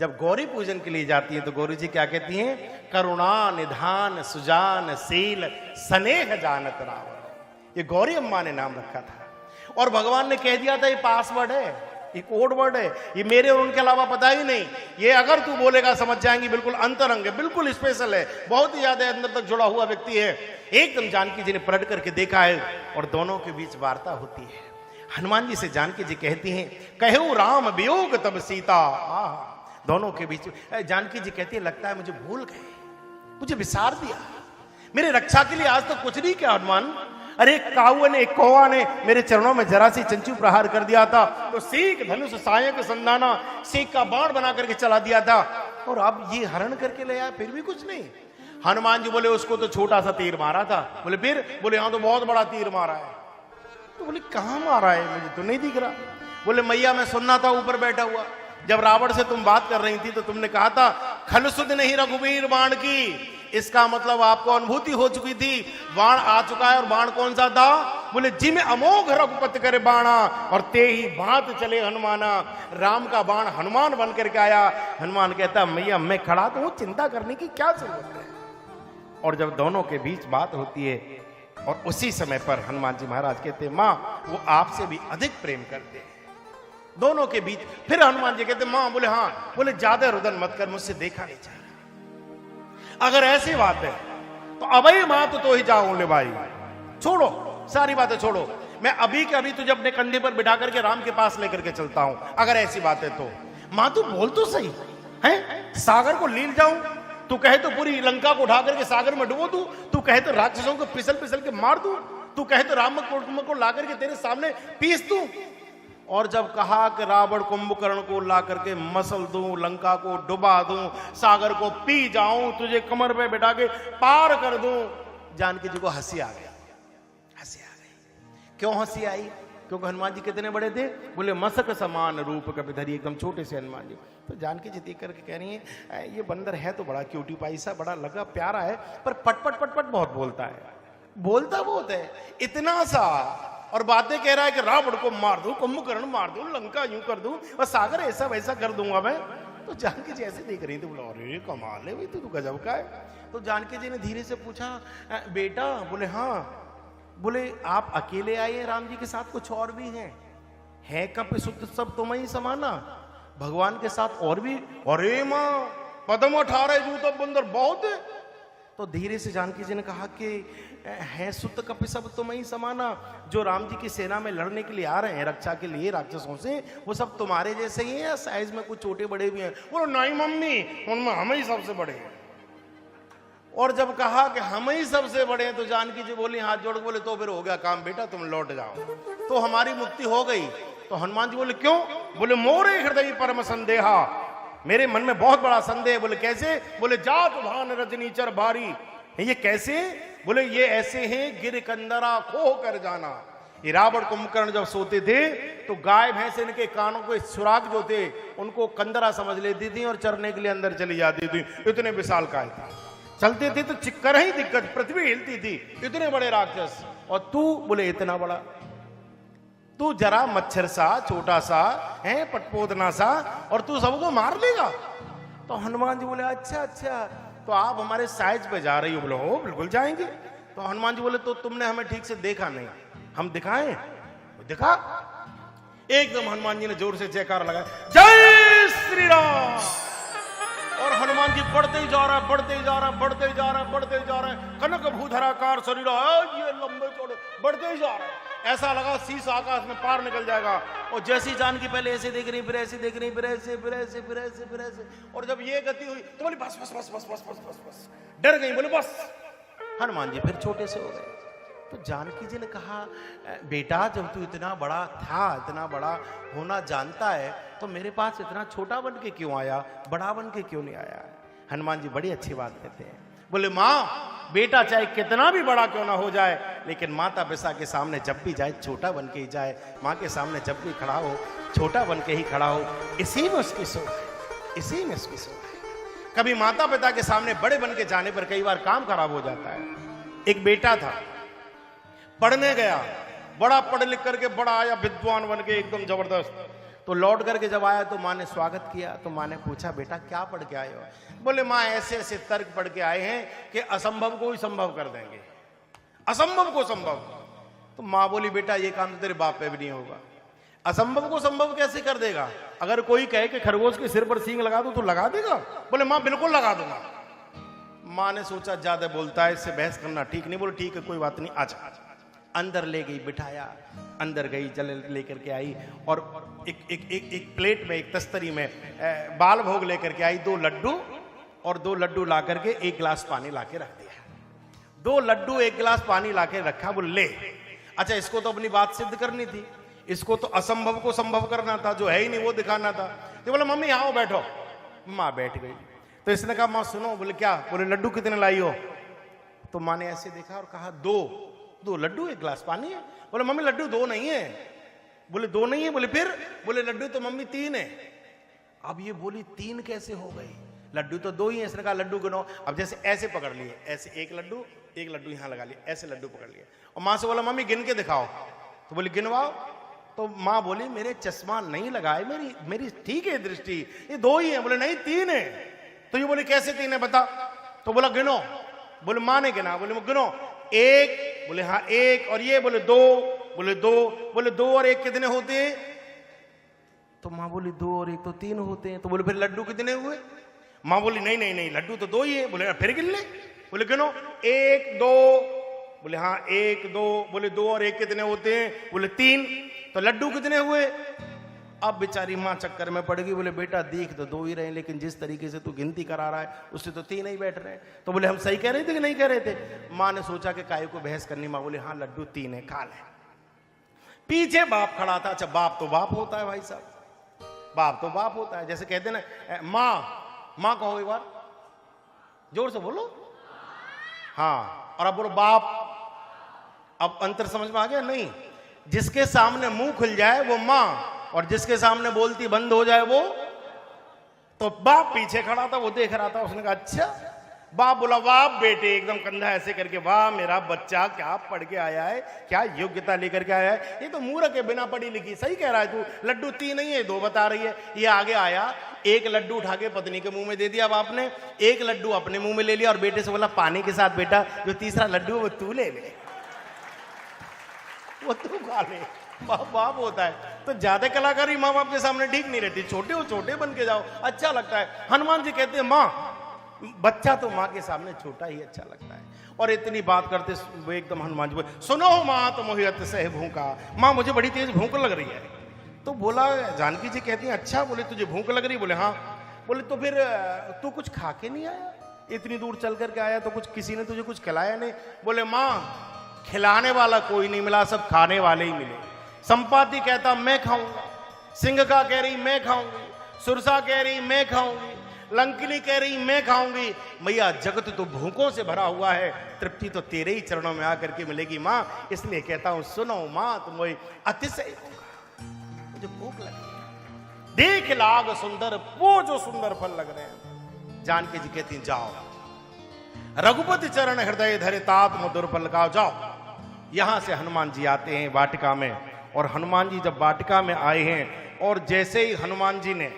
जब गौरी पूजन के लिए जाती है तो गौरी जी क्या कहती हैं? करुणा निधान सुजान शील स्नेह जानत रावण। ये गौरी अम्मा ने नाम रखा था, और भगवान ने कह दिया था ये पासवर्ड है, ये कोड वर्ड है, ये मेरे और उनके अलावा पता ही नहीं। ये अगर तू बोलेगा समझ जाएंगी, बिल्कुल अंतरंग है, बिल्कुल स्पेशल है, बहुत ही ज्यादा अंदर तक जुड़ा हुआ व्यक्ति है। एकदम जानकी जी ने पलट करके देखा है, और दोनों के बीच वार्ता होती है। हनुमान जी से जानकी जी कहती हैं, कहो राम वियोग तब सीता। दोनों के बीच जानकी जी कहती है, लगता है मुझे भूल गए, मुझे विसार दिया, मेरे रक्षा के लिए आज तक कुछ नहीं किया हनुमान। अरे एक कौवा ने मेरे चरणों में जरा सी चंचू प्रहार कर दिया था, तो सीख धनुष सायक संधाना सीख का बाण बना करके चला दिया था, और अब ये हरण करके ले आया, फिर भी कुछ नहीं। हनुमान जी बोले उसको तो छोटा सा तीर मारा था। बोले फिर? बोले हाँ तो बहुत बड़ा तीर मारा है। तो बोले कहां मारा है, मुझे तो नहीं दिख रहा। बोले मैया मैं सुनना था ऊपर बैठा हुआ, जब रावण से तुम बात कर रही थी तो तुमने कहा था खलसुद नहीं रघुवीर बाण की। इसका मतलब आपको अनुभूति हो चुकी थी, बाण आ चुका है। और बाण कौन सा था? बोले जिम अमोघ रघुपति करे बाणा, और ते ही भांत चले हनुमाना। राम का बाण हनुमान बन करके आया। हनुमान कहता मैया मैं खड़ा तो हूं, चिंता करने की क्या जरूरत है। और जब दोनों के बीच बात होती है, और उसी समय पर हनुमान जी महाराज कहते मां वो आपसे भी अधिक प्रेम करते हैं। दोनों के बीच फिर हनुमान जी कहते मां, बोले हाँ, बोले ज्यादा रुदन मत कर, मुझसे देखा नहीं जा रहा। अगर ऐसी बात है तो अबई मां तो ही जाओ ले भाई, छोड़ो सारी बातें छोड़ो, मैं अभी के अभी तुझे अपने कंधे पर बिठा करके राम के पास लेकर के चलता हूं। अगर ऐसी बात है तो मां तू बोल तो सही है, सागर को लील जाऊं, तू कहे तो पूरी लंका को उठा करके सागर में डुबो दूं, तू कहे तो राक्षसों को पिसल पिसल के मार दूं, तू कहे तो राम को ला करके तेरे सामने पीस दूं। और जब कहा कि रावण कुंभकर्ण को ला करके मसल दूं, लंका को डुबा दूं, सागर को पी जाऊं, तुझे कमर पे बिठा के पार कर दूं, जानकी जी को हंसी आ गई। हंसी आ गई। क्यों हंसी आई? क्योंकि हनुमान जी कितने बड़े थे? बोले मसक समान रूप कपिधरी, एकदम छोटे से हनुमान जी। तो जानकी जी देख करके कह रही है ये बंदर है तो बड़ा क्यूटी पाई सा, बड़ा लगा प्यारा है, पर पटपट पटपट बहुत बोलता है, बोलता बहुत है इतना सा, और बातें कह रहा है कि रावण को मार दूं, कुंभकर्ण मार दूं, लंका यूं कर दूं, और सागर ऐसा वैसा कर दूंगा मैं। तो जानकी जी ऐसे देख रही थी, बोला अरे कमाल है भाई, तू गजब का है। तो जानकी जी ने धीरे से पूछा बेटा? बोले हाँ। बोले आप अकेले आए हैं राम जी के साथ कुछ और भी हैं? है कप सुत सब तुम ही समाना, भगवान के साथ और भी? अरे मां पदम 18 जूत बंदर बहुत है। तो धीरे से जानकी जी ने कहा कि है सुत कपि सब तुम ही समाना, जो राम जी की सेना में लड़ने के लिए आ रहे हैं रक्षा के लिए राक्षसों से, वो सब तुम्हारे जैसे ही हैं या साइज में कुछ छोटे बड़े भी हैं? बोलो नहीं मम्मी, उनमें हम ही सबसे बड़े हैं। और जब कहा कि हम ही सबसे बड़े हैं तो जानकी जी बोली हाथ जोड़, बोले तो फिर हो गया काम बेटा, तुम लौट जाओ, तो हमारी मुक्ति हो गई। तो हनुमान जी बोले क्यों? बोले मोरे हृदय परम संदेहा, मेरे मन में बहुत बड़ा संदेह। बोले कैसे? बोले जात भान रजनीचर भारी। ये कैसे? बोले ये ऐसे हैं गिर कंदरा खो कर जाना। ये रावण कुंभकर्ण जब सोते थे तो गाय भैंस इनके कानों के सुराग जो थे उनको कंदरा समझ लेती थी और चरने के लिए अंदर चली जाती थी। इतने विशाल काय थे, चलते थे तो चिक्कर ही दिक्कत, पृथ्वी हिलती थी, इतने बड़े राक्षस। और तू? बोले इतना बड़ा, तू जरा मच्छर सा छोटा सा है, पटपोदना सा, और तू सबको मार लेगा? तो हनुमान जी बोले अच्छा अच्छा, तो आप हमारे साइज पे जा रही हो? बोले हो बिल्कुल जाएंगे। तो हनुमान जी बोले तो तुमने हमें ठीक से देखा नहीं, हम दिखाएं? दिखा। एकदम हनुमान जी ने जोर से जयकारा लगाया, जय श्री राम। और हनुमान जी बढ़ते ही जा रहा है, बढ़ते ही जा रहा है, बढ़ते ही जा रहा है, बढ़ते ही जा रहा है, कनक भूधराकार शरीर, ये लंबे चौड़े बढ़ते ही जा रहा है। ऐसा लगा शीश आकाश में पार निकल जाएगा। और जैसी जानकी पहले ऐसे देख रही, फिर ऐसे देख रही, फिर ऐसे, फिर ऐसे, फिर ऐसे, फिर ऐसे, और जब ये गति हुई तो बोली बस बस बस बस बस बस बस बस, डर गई। बोले बस। हनुमान जी फिर छोटे से हो गए। तो जानकी जी ने कहा, बेटा जब तू इतना बड़ा था, इतना बड़ा होना जानता है, तो मेरे पास इतना छोटा बन के क्यों आया, बड़ा बन के क्यों नहीं आया? हनुमान जी बड़ी अच्छी बात कहते हैं, बोले माँ बेटा चाहे कितना भी बड़ा क्यों ना हो जाए, लेकिन माता पिता के सामने जब भी जाए छोटा बन के ही जाए, माँ के सामने जब भी खड़ा हो छोटा बन के ही खड़ा हो। इसी में उसकी सोच है, इसी में उसकी सोच है। कभी माता पिता के सामने बड़े बन के जाने पर कई बार काम खराब हो जाता है। एक बेटा था, पढ़ने गया, बड़ा पढ़ लिख करके बड़ा आया, विद्वान बन के एकदम जबरदस्त। तो लौट करके जब आया तो माँ ने स्वागत किया, तो माँ ने पूछा बेटा क्या पढ़ के आए हो? बोले माँ ऐसे ऐसे तर्क पढ़ के आए हैं कि असंभव को ही संभव कर देंगे, असंभव को संभव। तो माँ बोली बेटा ये काम तो तेरे बाप पे भी नहीं होगा, असंभव को संभव कैसे कर देगा? अगर कोई कहे कि खरगोश के सिर पर सींग लगा दो तो लगा देगा? बोले माँ बिल्कुल लगा दूंगा। माँ ने सोचा ज्यादा बोलता है, इससे बहस करना ठीक नहीं। बोले ठीक है कोई बात नहीं, आजा। अंदर ले गई, बिठाया, अंदर गई, जल लेकर के आई और एक प्लेट में, एक तस्तरी में बाल भोग लेकर के आई, 2 लड्डू और 2 लड्डू ला करके 1 गिलास पानी ला के रख दिया। 2 लड्डू 1 गिलास पानी ला के रखा। बोले ले, अच्छा इसको तो अपनी बात सिद्ध करनी थी, इसको तो असंभव को संभव करना था, जो है ही नहीं वो दिखाना था। तो बोला मम्मी आओ बैठो। माँ बैठ गई। तो इसने कहा माँ सुनो। बोले क्या? बोले लड्डू कितने लाई हो? तो माँ ने ऐसे देखा और कहा 2 लड्डू 1 गिलास पानी है। बोले मम्मी लड्डू 2 नहीं है। बोले 2 नहीं है? बोले फिर? बोले लड्डू तो मम्मी 3 है। अब ये बोली 3 कैसे हो गई, लड्डू तो 2 ही है। इसने कहा लड्डू गिनो। अब जैसे ऐसे पकड़ लिए, ऐसे 1 लड्डू यहां लगा लिया, ऐसे लड्डू पकड़ लिए और माँ से बोला मम्मी गिन के दिखाओ। तो बोली गिनवाओ। तो माँ बोली मेरे चश्मा नहीं लगाए, मेरी ठीक है दृष्टि, ये 2 ही है। बोले नहीं 3 है। तो ये बोले कैसे 3 है बता? तो बोला गिनो। बोले माँ ने गिना। बोले गिनो 1। बोले हाँ 1। और ये? बोले 2। बोले 2। बोले 2 और 1 कितने होते हैं? तो माँ बोली 2 और 1 तो 3 होते हैं। तो बोले फिर लड्डू कितने हुए? माँ बोली नहीं नहीं नहीं लड्डू तो 2 ही है। बोले फिर गिन ले। बोले गिनो 1 2। बोले हाँ 1 2। बोले 2 और 1 कितने होते हैं? बोले 3। तो लड्डू कितने हुए? अब बेचारी माँ चक्कर में पड़ गई। बोले बेटा देख तो 2 ही रहे, लेकिन जिस तरीके से तू गिनती करा रहा है उससे तो 3 ही बैठ रहे। तो बोले हम सही कह रहे थे कि नहीं कह रहे थे? माँ ने सोचा कि काहे को बहस करनी। माँ बोले हाँ लड्डू 3 है, खा ले। पीछे बाप खड़ा था। अच्छा बाप तो बाप होता है भाई साहब, बाप तो बाप होता है। जैसे कहते ना माँ कहो एक बार, जोर से बोलो। हाँ, और अब बोलो बाप। अब अंतर समझ में आ गया? नहीं, जिसके सामने मुंह खुल जाए वो माँ, और जिसके सामने बोलती बंद हो जाए वो। तो बाप पीछे खड़ा था, वो देख रहा था। उसने कहा अच्छा। बाप बोला वाह बेटे, एकदम कंधा ऐसे करके, वाह मेरा बच्चा क्या पढ़ के आया है, क्या योग्यता लेकर के आया है। ये तो मूर्ख है, बिना पढ़ी लिखी। सही कह रहा है तू, लड्डू 3 नहीं है 2 बता रही है। ये आगे आया, 1 लड्डू उठा के पत्नी के मुंह में दे दिया बाप ने, 1 लड्डू अपने मुंह में ले लिया और बेटे से बोला पानी के साथ बेटा जो तीसरा लड्डू है वो तू ले ले, वो तू खा ले। बाप होता है तो ज्यादा कलाकारी माँ बाप के सामने ठीक नहीं रहती। छोटे हो छोटे बन के जाओ, अच्छा लगता है। हनुमान जी कहते हैं माँ, बच्चा तो माँ के सामने छोटा ही अच्छा लगता है। और इतनी बात करते वो एकदम हनुमान जी बोले सुनो माँ तो मोहित से भूखा, माँ मुझे बड़ी तेज भूख लग रही है। तो बोला जानकी जी कहती हैं अच्छा, बोले तुझे भूख लग रही? बोले हाँ। बोले तो फिर तू कुछ खा के नहीं आया? इतनी दूर चल करके आया तो कुछ किसी ने तुझे कुछ खिलाया नहीं? बोले माँ खिलाने वाला कोई नहीं मिला, सब खाने वाले ही मिले। संपाति कहता मैं खाऊंगा, सिंघका कह रही मैं खाऊंगी, सुरसा कह रही मैं खाऊंगी, लंकिनी कह रही मैं खाऊंगी। मैया जगत तो भूखों से भरा हुआ है, तृप्ति तो तेरे ही चरणों में आकर के मिलेगी माँ। इसलिए कहता हूं सुनो माँ तुम वही अतिशय होगा, मुझे भूख लगी है। देख लाग सुंदर वो जो सुंदर फल लग रहे हैं। जानकी जी कहती जाओ रघुपति चरण हृदय धरे तात मधुर फल खाओ। जाओ। यहां से हनुमान जी आते हैं वाटिका में, और हनुमान जी जब वाटिका में आए हैं और जैसे ही हनुमान जी ने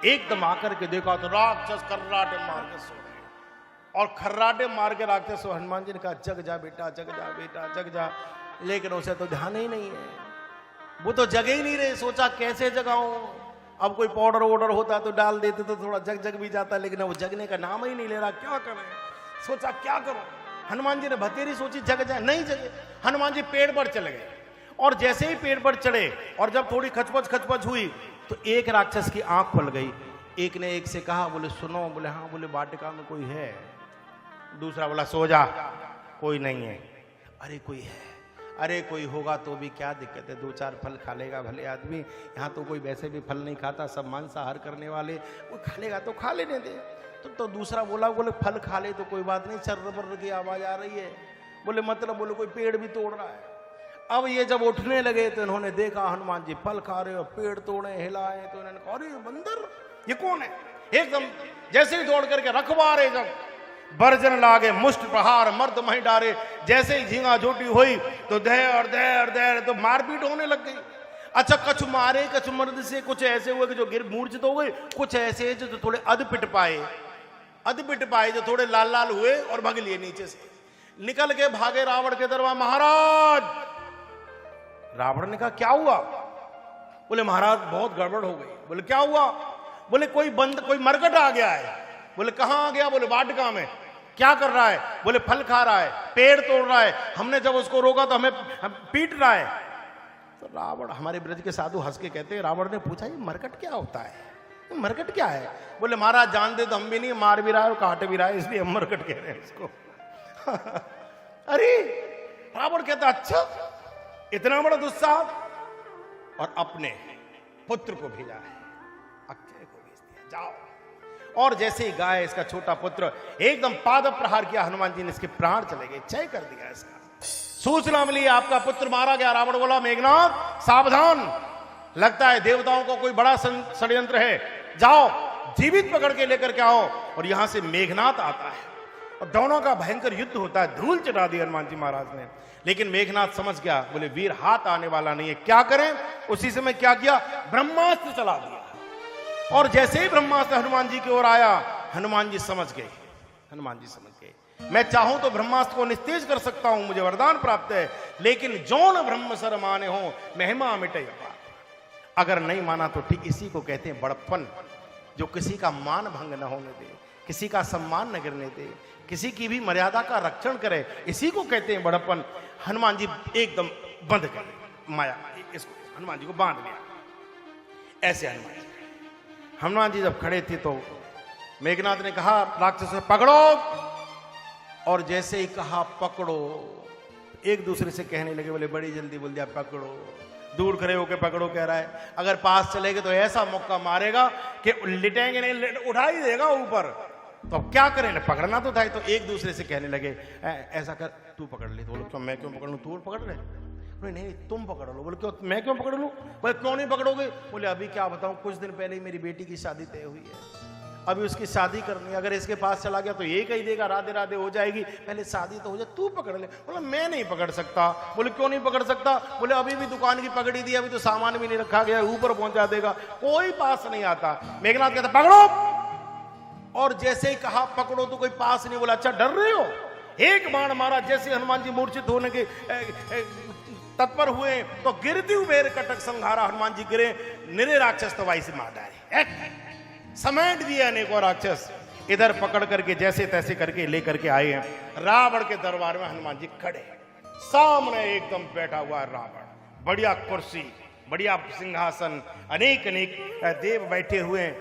एकदम आकर के देखा तो राक्षस खर्राटे मार के सो रहे, और खर्राटे मार के राक्षस सो। हनुमान जी ने कहा जग जा बेटा, जग जा बेटा, जग जा। लेकिन उसे तो ध्यान ही नहीं है, वो तो जगे ही नहीं रहे। सोचा कैसे जगाऊं, अब कोई पाउडर वाउडर होता तो डाल देते तो थोड़ा जग भी जाता, लेकिन वो जगने का नाम ही नहीं ले रहा। क्या करें, सोचा क्या करो। हनुमान जी ने भतेरी सोची जग जाए, नहीं जगे। हनुमान जी पेड़ पर चले गए, और जैसे ही पेड़ पर चढ़े और जब थोड़ी खचपच हुई तो एक राक्षस की आंख खुल गई। एक ने एक से कहा, बोले सुनो। बोले हाँ। बोले वाटिका में कोई है? दूसरा बोला सो जा, कोई नहीं है। अरे कोई है, अरे कोई होगा तो भी क्या दिक्कत है, 2-4 फल खा लेगा भले आदमी, यहाँ तो कोई वैसे भी फल नहीं खाता, सब मांसाहार करने वाले, कोई खा लेगा तो खा लेने दे। तो दूसरा बोले फल खा ले तो कोई बात नहीं, चर्र बर्र की आवाज आ रही है, बोले मतलब बोले कोई पेड़ भी तोड़ रहा है। अब ये जब उठने लगे तो इन्होंने देखा हनुमान जी फल खा रहे हो, पेड़ तोड़े हिलाए, तो इन्होंने कहा अरे बंदर ये कौन है। एकदम जैसे ही दौड़ करके रखवारे जब बर्जन लागे मुष्ट प्रहार मर्द मही डारे, जैसे ही झींगा झोटी हुई तो दे तो मारपीट होने लग गई। अच्छा कछु मारे कछु मर्द से, कुछ ऐसे हुए कि जो गिर मूर्छित हो गए, कुछ ऐसे जो थोड़े अध पिट पाए जो थोड़े लाल लाल हुए और भाग लिए नीचे से। निकल के भागे रावण के दरबार, महाराज। रावण ने कहा क्या हुआ? बोले महाराज बहुत गड़बड़ हो गई। बोले क्या हुआ? बोले कोई मरकट आ गया है। बोले कहां आ गया? बोले वाटिका में। क्या कर रहा है? बोले फल खा रहा है, पेड़ तोड़ रहा है, हमने जब उसको रोका तो हमें पीट रहा है। तो रावण, हमारे ब्रज के साधु हंस के कहते हैं, रावण ने पूछा ये मरकट क्या होता है, मरकट क्या है? बोले महाराज जान दे तो हम भी नहीं, मार भी रहा है और काट भी रहा है, इसलिए हम मरकट कह रहे हैं इसको। अरे रावण कहता अच्छा इतना बड़ा दुस्साहस, और अपने पुत्र को भेजा है, अक्षय को भेज दिया, जाओ। और जैसे ही गाय इसका छोटा पुत्र एकदम पाद प्रहार किया, हनुमान जी ने इसके प्राण चले गए, क्षय कर दिया इसका। सूचना मिली आपका पुत्र मारा गया। रावण बोला मेघनाथ सावधान, लगता है देवताओं को कोई बड़ा षड्यंत्र है, जाओ जीवित पकड़ के लेकर के आओ। और यहां से मेघनाथ आता है और दोनों का भयंकर युद्ध होता है, धूल चढ़ा दी हनुमान जी महाराज ने। लेकिन मेघनाथ समझ गया, बोले वीर हाथ आने वाला नहीं है, क्या करें? उसी समय क्या किया, ब्रह्मास्त्र चला दिया। और जैसे ही ब्रह्मास्त्र हनुमान जी की ओर आया, हनुमान जी समझ गए, मैं चाहूं तो ब्रह्मास्त्र को निस्तेज कर सकता हूं, मुझे वरदान प्राप्त है, लेकिन जौन ब्रह्म सर माने हो महिमा मिटे। अगर नहीं माना तो ठीक इसी को कहते हैं बड़प्पन, जो किसी का मान भंग न होने दे, किसी का सम्मान न गिरने दे, किसी की भी मर्यादा का रक्षण करे, इसी को कहते हैं बड़प्पन। हनुमान जी एकदम बंध गए माया, इसको हनुमान जी को बांध लिया। ऐसे हनुमान जी जब खड़े थे तो मेघनाथ ने कहा राक्षस से पकड़ो, और जैसे ही कहा पकड़ो, एक दूसरे से कहने लगे, बोले बड़ी जल्दी बोल दिया पकड़ो, दूर खड़े होकर पकड़ो कह रहा है, अगर पास चलेगे तो ऐसा मौका मारेगा कि लिटेंगे नहीं, उठा ही देगा ऊपर। तो अब क्या करें, पकड़ना तो था। तो एक दूसरे से कहने लगे ऐसा कर, तू पकड़ ले। तो बोले क्यों, मैं क्यों पकड़ लूं, तू पकड़ ले। बोले नहीं तुम पकड़ लो। बोले क्यों, मैं क्यों पकड़ लूं? बोले क्यों नहीं पकड़ोगे? बोले अभी क्या बताऊं, कुछ दिन पहले ही मेरी बेटी की शादी तय हुई है, अभी उसकी शादी करनी है, अगर इसके पास चला गया तो ये कह देगा राधे राधे हो जाएगी, पहले शादी तो हो जाए, तू पकड़ ले। बोला मैं नहीं पकड़ सकता। बोले क्यों नहीं पकड़ सकता? बोले अभी भी दुकान की पकड़ी दी, अभी तो सामान भी नहीं रखा गया, ऊपर पहुंचा देगा, कोई पास नहीं आता। मेघनाथ कहता पकड़ो, और जैसे ही कहा पकड़ो तो कोई पास नहीं। बोला अच्छा डर रहे हो? एक बाण मारा, जैसे हनुमान जी मूर्छित होने के तत्पर हुए तो गिरती उबेर कटक संहारा, हनुमान जी गिरे, निरे राक्षस तो वाई से मार डाले, समेट दिया अनेकों राक्षस। इधर पकड़ करके जैसे तैसे करके लेकर के आए हैं रावण के दरबार में। हनुमान जी खड़े, सामने एकदम बैठा हुआ रावण, बढ़िया कुर्सी, बढ़िया सिंहासन, अनेक अनेक देव बैठे हुए हैं।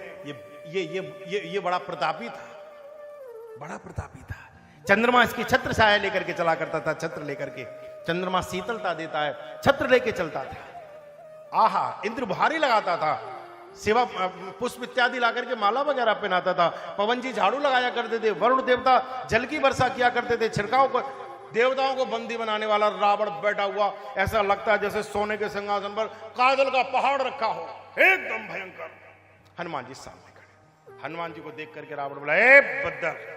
ये बड़ा प्रतापी था, चंद्रमा इसकी छत्र छाया लेकर के चला करता था, छत्र लेकर के, चंद्रमा शीतलता देता है, छत्र लेके चलता था। आहा, इंद्र भारी लगाता था, सेवा पुष्प इत्यादि ला करके माला वगैरह पहनाता था, पवन जी झाड़ू लगाया करते थे, वरुण देवता जल की वर्षा किया करते थे, छिड़काव को, देवताओं को बंदी बनाने वाला रावण बैठा हुआ, ऐसा लगता है जैसे सोने के सिंहासन पर काजल का पहाड़ रखा हो, एकदम भयंकर। हनुमान जी सामने खड़े, हनुमान जी को देख करके रावण बोला, ए बद्दर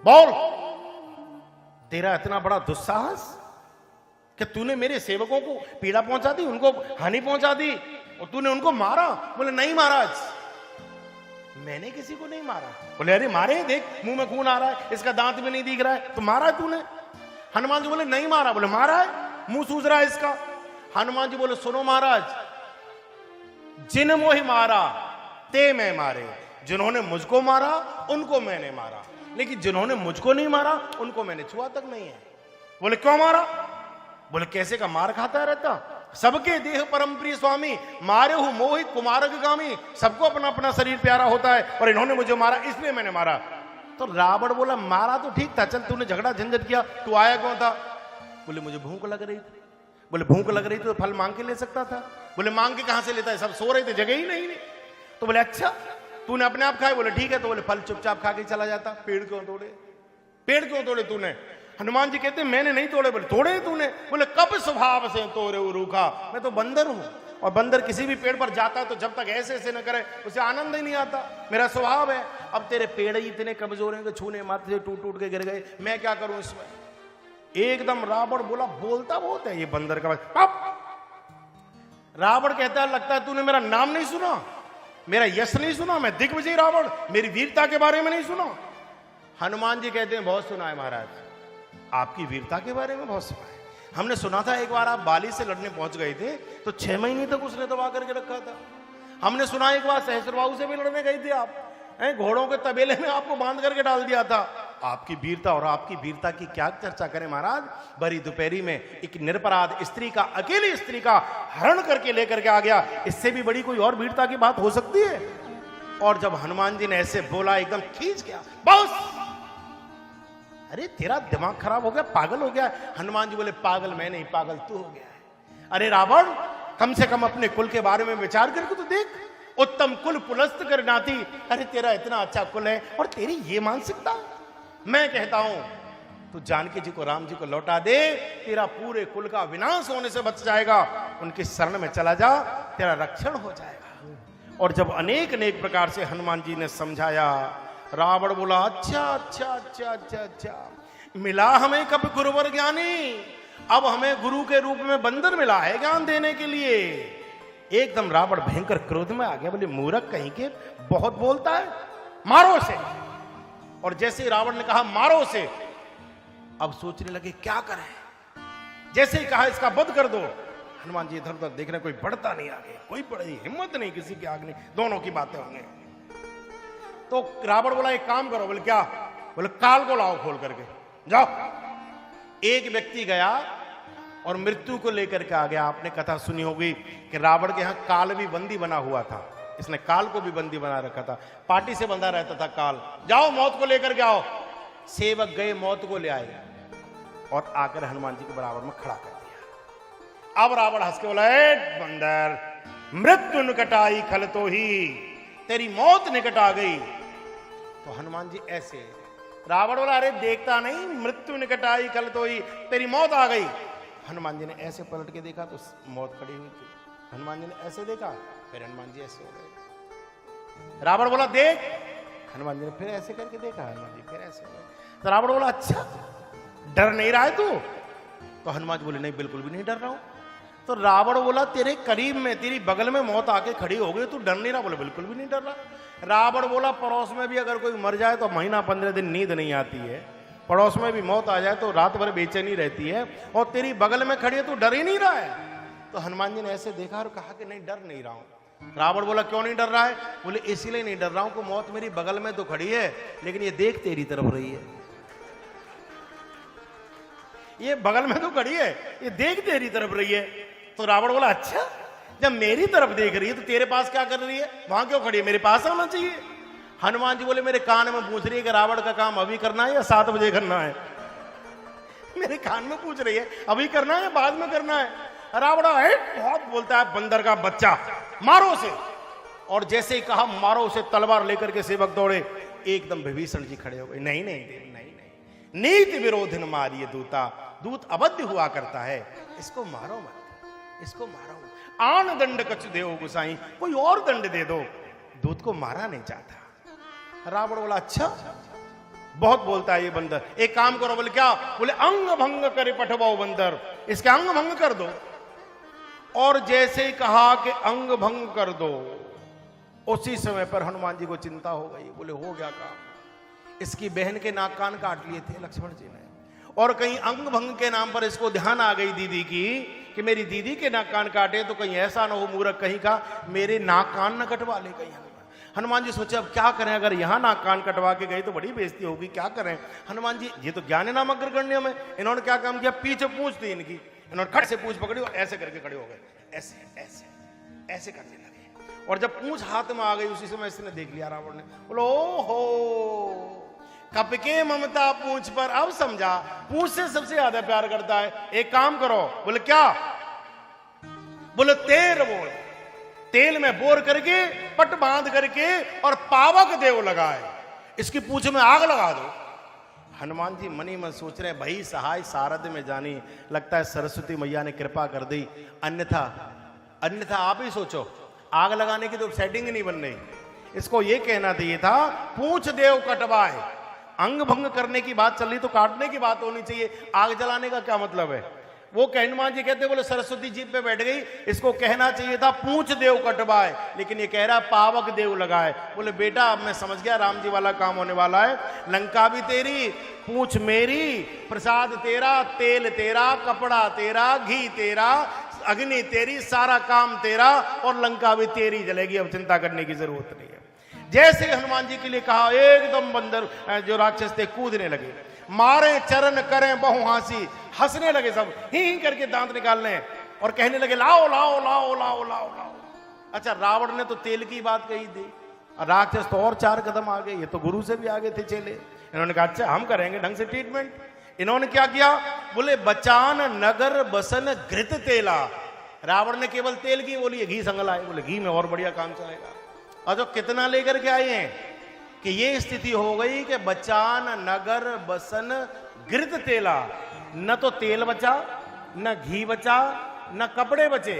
बोल, तेरा इतना बड़ा दुस्साहस कि तूने मेरे सेवकों को पीड़ा पहुंचा दी, उनको हानि पहुंचा दी, और तूने उनको मारा? बोले नहीं महाराज, मैंने किसी को नहीं मारा। बोले अरे मारे, देख मुंह में खून आ रहा है, इसका दांत भी नहीं दिख रहा है, तो मारा है तूने? हनुमान जी बोले नहीं मारा। बोले मारा है, मुंह सूज रहा है इसका। हनुमान जी बोले सुनो महाराज, जिन मोहि मारा ते मैं मारे, जिन्होंने मुझको मारा उनको मैंने मारा, लेकिन जिन्होंने मुझको नहीं मारा उनको मैंने छुआ तक नहीं है। बोले क्यों मारा? बोले कैसे का मार खाता रहता, सबके देह परम प्रिय स्वामी, मारे हूं मोहित कुमारक गामी, सबको अपना अपना शरीर प्यारा होता है, और इन्होंने मुझे मारा इसलिए मैंने मारा। तो रावण बोला मारा तो ठीक था, चल तूने झगड़ा झंझट किया, तू आया कौन था? बोले मुझे भूख लग रही थी। बोले भूख लग रही थी तो फल मांग के ले सकता था। बोले मांग के कहां से लेता है, सब सो रहे थे, जगह ही नहीं। तो बोले अच्छा तूने अपने आप खाए? बोले ठीक है। तो बोले फल चुपचाप खा के चला जाता, पेड़ क्यों तोड़े? पेड़ क्यों तोड़े तूने? हनुमान जी कहते मैंने नहीं तोड़े। बोले तोड़े तूने? बोले कब स्वभाव से तोड़े रूखा, मैं तो बंदर हूं, और बंदर किसी भी पेड़ पर जाता है तो जब तक ऐसे ऐसे न करे उसे आनंद ही नहीं आता, मेरा स्वभाव है। अब तेरे पेड़ ही इतने कमजोर हैं कि छूने माथे से टूट टूट के गिर गए, मैं क्या करूं इसमें? एकदम रावण बोला बोलता बहुत है ये बंदर का। रावण कहता है लगता है तूने मेरा नाम नहीं सुना, मेरा यश नहीं सुना, मैं दिग्विजय रावण, मेरी वीरता के बारे में नहीं सुना। हनुमान जी कहते हैं बहुत सुना है महाराज, आपकी वीरता के बारे में बहुत सुना है। हमने सुना था एक बार आप बाली से लड़ने पहुंच गए थे तो 6 महीने तक उसने दबा करके रखा था। हमने सुना एक बार सहस्त्रबाहु से भी लड़ने गए थे आप, घोड़ों के तबेले में आपको बांध करके डाल दिया था। आपकी वीरता, और आपकी वीरता की क्या चर्चा करें महाराज, बड़ी दोपहरी में एक निरपराध स्त्री का, अकेली स्त्री का हरण करके लेकर के आ गया, इससे भी बड़ी कोई और वीरता की बात हो सकती है? और जब हनुमान जी ने ऐसे बोला एकदम खींच गया, बस अरे तेरा दिमाग खराब हो गया, पागल हो गया। हनुमान जी बोले पागल मैं नहीं, पागल तू हो गया है। अरे रावण कम से कम अपने कुल के बारे में विचार करके तो देख, उत्तम कुल पुलस्त कर नाती, अरे तेरा इतना अच्छा कुल है और तेरी ये मानसिकता। मैं कहता हूं तू जानकी जी को, राम जी को लौटा दे, तेरा पूरे कुल का विनाश होने से बच जाएगा। उनकी शरण में चला जा, तेरा रक्षण हो जाएगा। और जब अनेक अनेक प्रकार से हनुमान जी ने समझाया, रावण बोला अच्छा अच्छा अच्छा अच्छा अच्छा, मिला हमें कब गुरुवर ज्ञानी, अब हमें गुरु के रूप में बंदर मिला है ज्ञान देने के लिए। एकदम रावण भयंकर क्रोध में आ गया, बोले मूर्ख कहीं के, बहुत बोलता है, मारो से। और जैसे ही रावण ने कहा मारो से, अब सोचने लगे क्या करें। जैसे ही कहा इसका वध कर दो, हनुमान जी इधर उधर देख रहे, कोई बढ़ता नहीं आगे, कोई बड़ी हिम्मत नहीं किसी की आगे नहीं, दोनों की बातें होंगे। तो रावण बोला एक काम करो। बोले क्या? बोले काल को लाओ खोल करके, जाओ। एक व्यक्ति गया और मृत्यु को लेकर के आ गया। आपने कथा सुनी होगी कि रावण के यहां काल भी बंदी बना हुआ था, इसने काल को भी बंदी बना रखा था, पार्टी से बंधा रहता था काल। जाओ मौत को लेकर के आओ। सेवक गए, मौत को ले आए और आकर हनुमान जी के बराबर में खड़ा कर दिया। अब रावण हंस के बोला बंदर, मृत्यु निकट आई खल तो ही, तेरी मौत निकट आ गई। तो हनुमान जी ऐसे, रावण बोला अरे देखता नहीं, मृत्यु निकट आई खल तो ही, तेरी मौत आ गई। हनुमान जी ने ऐसे पलट के देखा तो मौत खड़ी हुई थी। हनुमान जी ने ऐसे देखा, फिर हनुमान जी ऐसे हो गए। रावण बोला देख, हनुमान जी ने फिर ऐसे करके देखा, हनुमान जी फिर ऐसे हो गए। तो रावण बोला अच्छा डर नहीं रहा है तू? तो हनुमान जी बोले नहीं बिल्कुल भी नहीं डर रहा हूं। तो रावण बोला तेरे करीब में, तेरी बगल में मौत आके खड़ी हो गई, तू डर नहीं रहा? बोले बिल्कुल भी नहीं डर रहा। रावण बोला पड़ोस में भी अगर कोई मर जाए तो महीना 15 दिन नींद नहीं आती है, पड़ोस में भी मौत आ जाए तो रात भर बेचैनी रहती है, और तेरी बगल में खड़ी है, तू डर ही नहीं रहा है। तो हनुमान जी ने ऐसे देखा और कहा कि नहीं डर नहीं रहा हूं। रावण बोला क्यों नहीं डर रहा है? बोले इसीलिए नहीं डर रहा हूं कि मौत मेरी बगल में तो खड़ी है, लेकिन ये देख तेरी तरफ रही है, ये बगल में तो खड़ी है, ये देख तेरी तरफ रही है। तो रावण बोला अच्छा, जब मेरी तरफ देख रही है तो तेरे पास क्या कर रही है, वहां क्यों खड़ी है, मेरे पास आना चाहिए। हनुमान जी बोले मेरे कान में पूछ रही है कि रावण का काम अभी करना है या 7 बजे करना है? मेरे कान में पूछ रही है अभी करना है या बाद में करना है? रावण है बहुत बोलता है, बंदर का बच्चा, मारो से। और जैसे ही कहा मारो से, तलवार लेकर के सेवक दौड़े, एकदम विभीषण जी खड़े हो गए। नहीं नहीं नहीं नहीं नहीं, नीति विरोधन मारिए दूता, दूत अबद्ध हुआ करता है, इसको मारो मत, इसको मारो। आन दंड कछु देओ गुसाई, कोई और दंड दे दो, दूत को मारा नहीं चाहता। रावण बोला अच्छा बहुत बोलता है ये बंदर, एक काम करो। बोले क्या? बोले अंग भंग करे पठवाओ बंदर, इसके अंग भंग कर दो। और जैसे ही कहा कि अंग भंग कर दो, उसी समय पर हनुमान जी को चिंता हो गई। बोले हो गया काम, इसकी बहन के नाक कान काट लिए थे लक्ष्मण जी ने, और कहीं अंग भंग के नाम पर इसको ध्यान आ गई दीदी की कि मेरी दीदी के नाक कान काटे तो कहीं ऐसा ना हो मूर्ख कहीं का मेरे नाक कान न कटवा ले कहीं। हनुमान जी सोचे अब क्या करें, अगर यहां नाक कान कटवा के गई तो बड़ी बेइज्जती होगी, क्या करें। हनुमान जी ये तो ज्ञान नाम अग्रगण्य में, इन्होंने क्या काम किया, पीछे पूंछ थी इनकी, इन्होंने खट से पूंछ पकड़ी और ऐसे करके खड़े हो गए, ऐसे ऐसे ऐसे करने लगे। और जब पूंछ हाथ में आ गई उसी समय इसने देख लिया रावण ने, बोलो हो कपके ममता पूंछ पर, अब समझा पूंछ से सबसे ज्यादा प्यार करता है। एक काम करो, बोले क्या? बोले तेल बोल, तेल में बोर करके पट बांध करके और पावक देव लगाए, इसकी पूंछ में आग लगा दो। हनुमान जी मनी मन सोच रहे, भाई सहाय सारद में जानी, लगता है सरस्वती मैया ने कृपा कर दी, अन्यथा आप ही सोचो, आग लगाने की तो सेटिंग नहीं बन रही। इसको ये कहना चाहिए था पूंछ देव कटवाए। अंग भंग करने की बात चल रही तो काटने की बात होनी चाहिए, आग जलाने का क्या मतलब है? वो हनुमान जी कहते बोले सरस्वती जी पे बैठ गई, इसको कहना चाहिए था पूंछ देव कटवाए, लेकिन ये कह रहा पावक देव लगाए। बोले बेटा अब मैं समझ गया राम जी वाला काम होने वाला है, लंका भी तेरी, पूंछ मेरी, प्रसाद तेरा, तेल तेरा, कपड़ा तेरा, घी तेरा, अग्नि तेरी, सारा काम तेरा, और लंका भी तेरी जलेगी, अब चिंता करने की जरूरत नहीं है। जैसे हनुमान जी के लिए कहा, एकदम बंदर जो राक्षस थे कूदने लगे, मारे चरण करें बहु हांसी, हंसने लगे सब, ही करके दांत निकालने और कहने लगे लाओ लाओ लाओ लाओ लाओ लाओ। अच्छा, रावण ने तो तेल की बात कही थी, राक्षस तो और 4 कदम आ गए, ये तो गुरु से भी आगे थे चेले। इन्होंने कहा अच्छा हम करेंगे ढंग से ट्रीटमेंट। इन्होंने क्या किया? बोले बचान नगर बसन घृत तेला। रावण ने केवल तेल की बोली है, घी संग लाए, बोले घी में और बढ़िया काम चलेगा। और जो कितना लेकर के आए हैं कि ये स्थिति हो गई कि बचान नगर बसन घृत तेला, न तो तेल बचा, न घी बचा, न कपड़े बचे।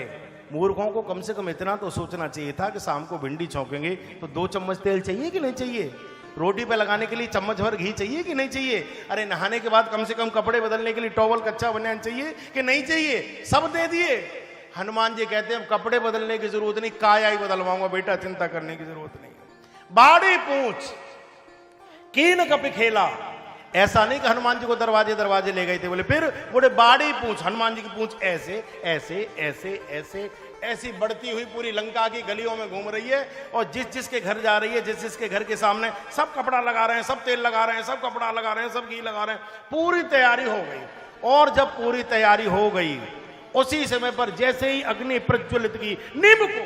मूर्खों को कम से कम इतना तो सोचना चाहिए था कि शाम को भिंडी छौंकेंगे तो 2 चम्मच तेल चाहिए कि नहीं चाहिए, रोटी पे लगाने के लिए चम्मच भर घी चाहिए कि नहीं चाहिए, अरे नहाने के बाद कम से कम कपड़े बदलने के लिए टॉवल कच्चा बनियान चाहिए कि नहीं चाहिए, सब दे दिए। हनुमान जी कहते हैं कपड़े बदलने की जरूरत नहीं, काया ही बदलवाऊंगा बेटा, चिंता करने की जरूरत नहीं। बाड़ी पूंछ कीन कपि खेला, ऐसा नहीं कि हनुमान जी को दरवाजे दरवाजे ले गए थे, बोले फिर बोले बाड़ी पूंछ, हनुमान जी की पूंछ ऐसे ऐसे ऐसे ऐसे ऐसी बढ़ती हुई पूरी लंका की गलियों में घूम रही है, और जिस जिसके घर जा रही है, जिस जिसके घर के सामने सब कपड़ा लगा रहे हैं, सब तेल लगा रहे हैं, सब कपड़ा लगा रहे हैं, सब घी लगा रहे हैं, पूरी तैयारी हो गई। और जब पूरी तैयारी हो गई, उसी समय पर जैसे ही अग्नि प्रज्वलित की, नीम को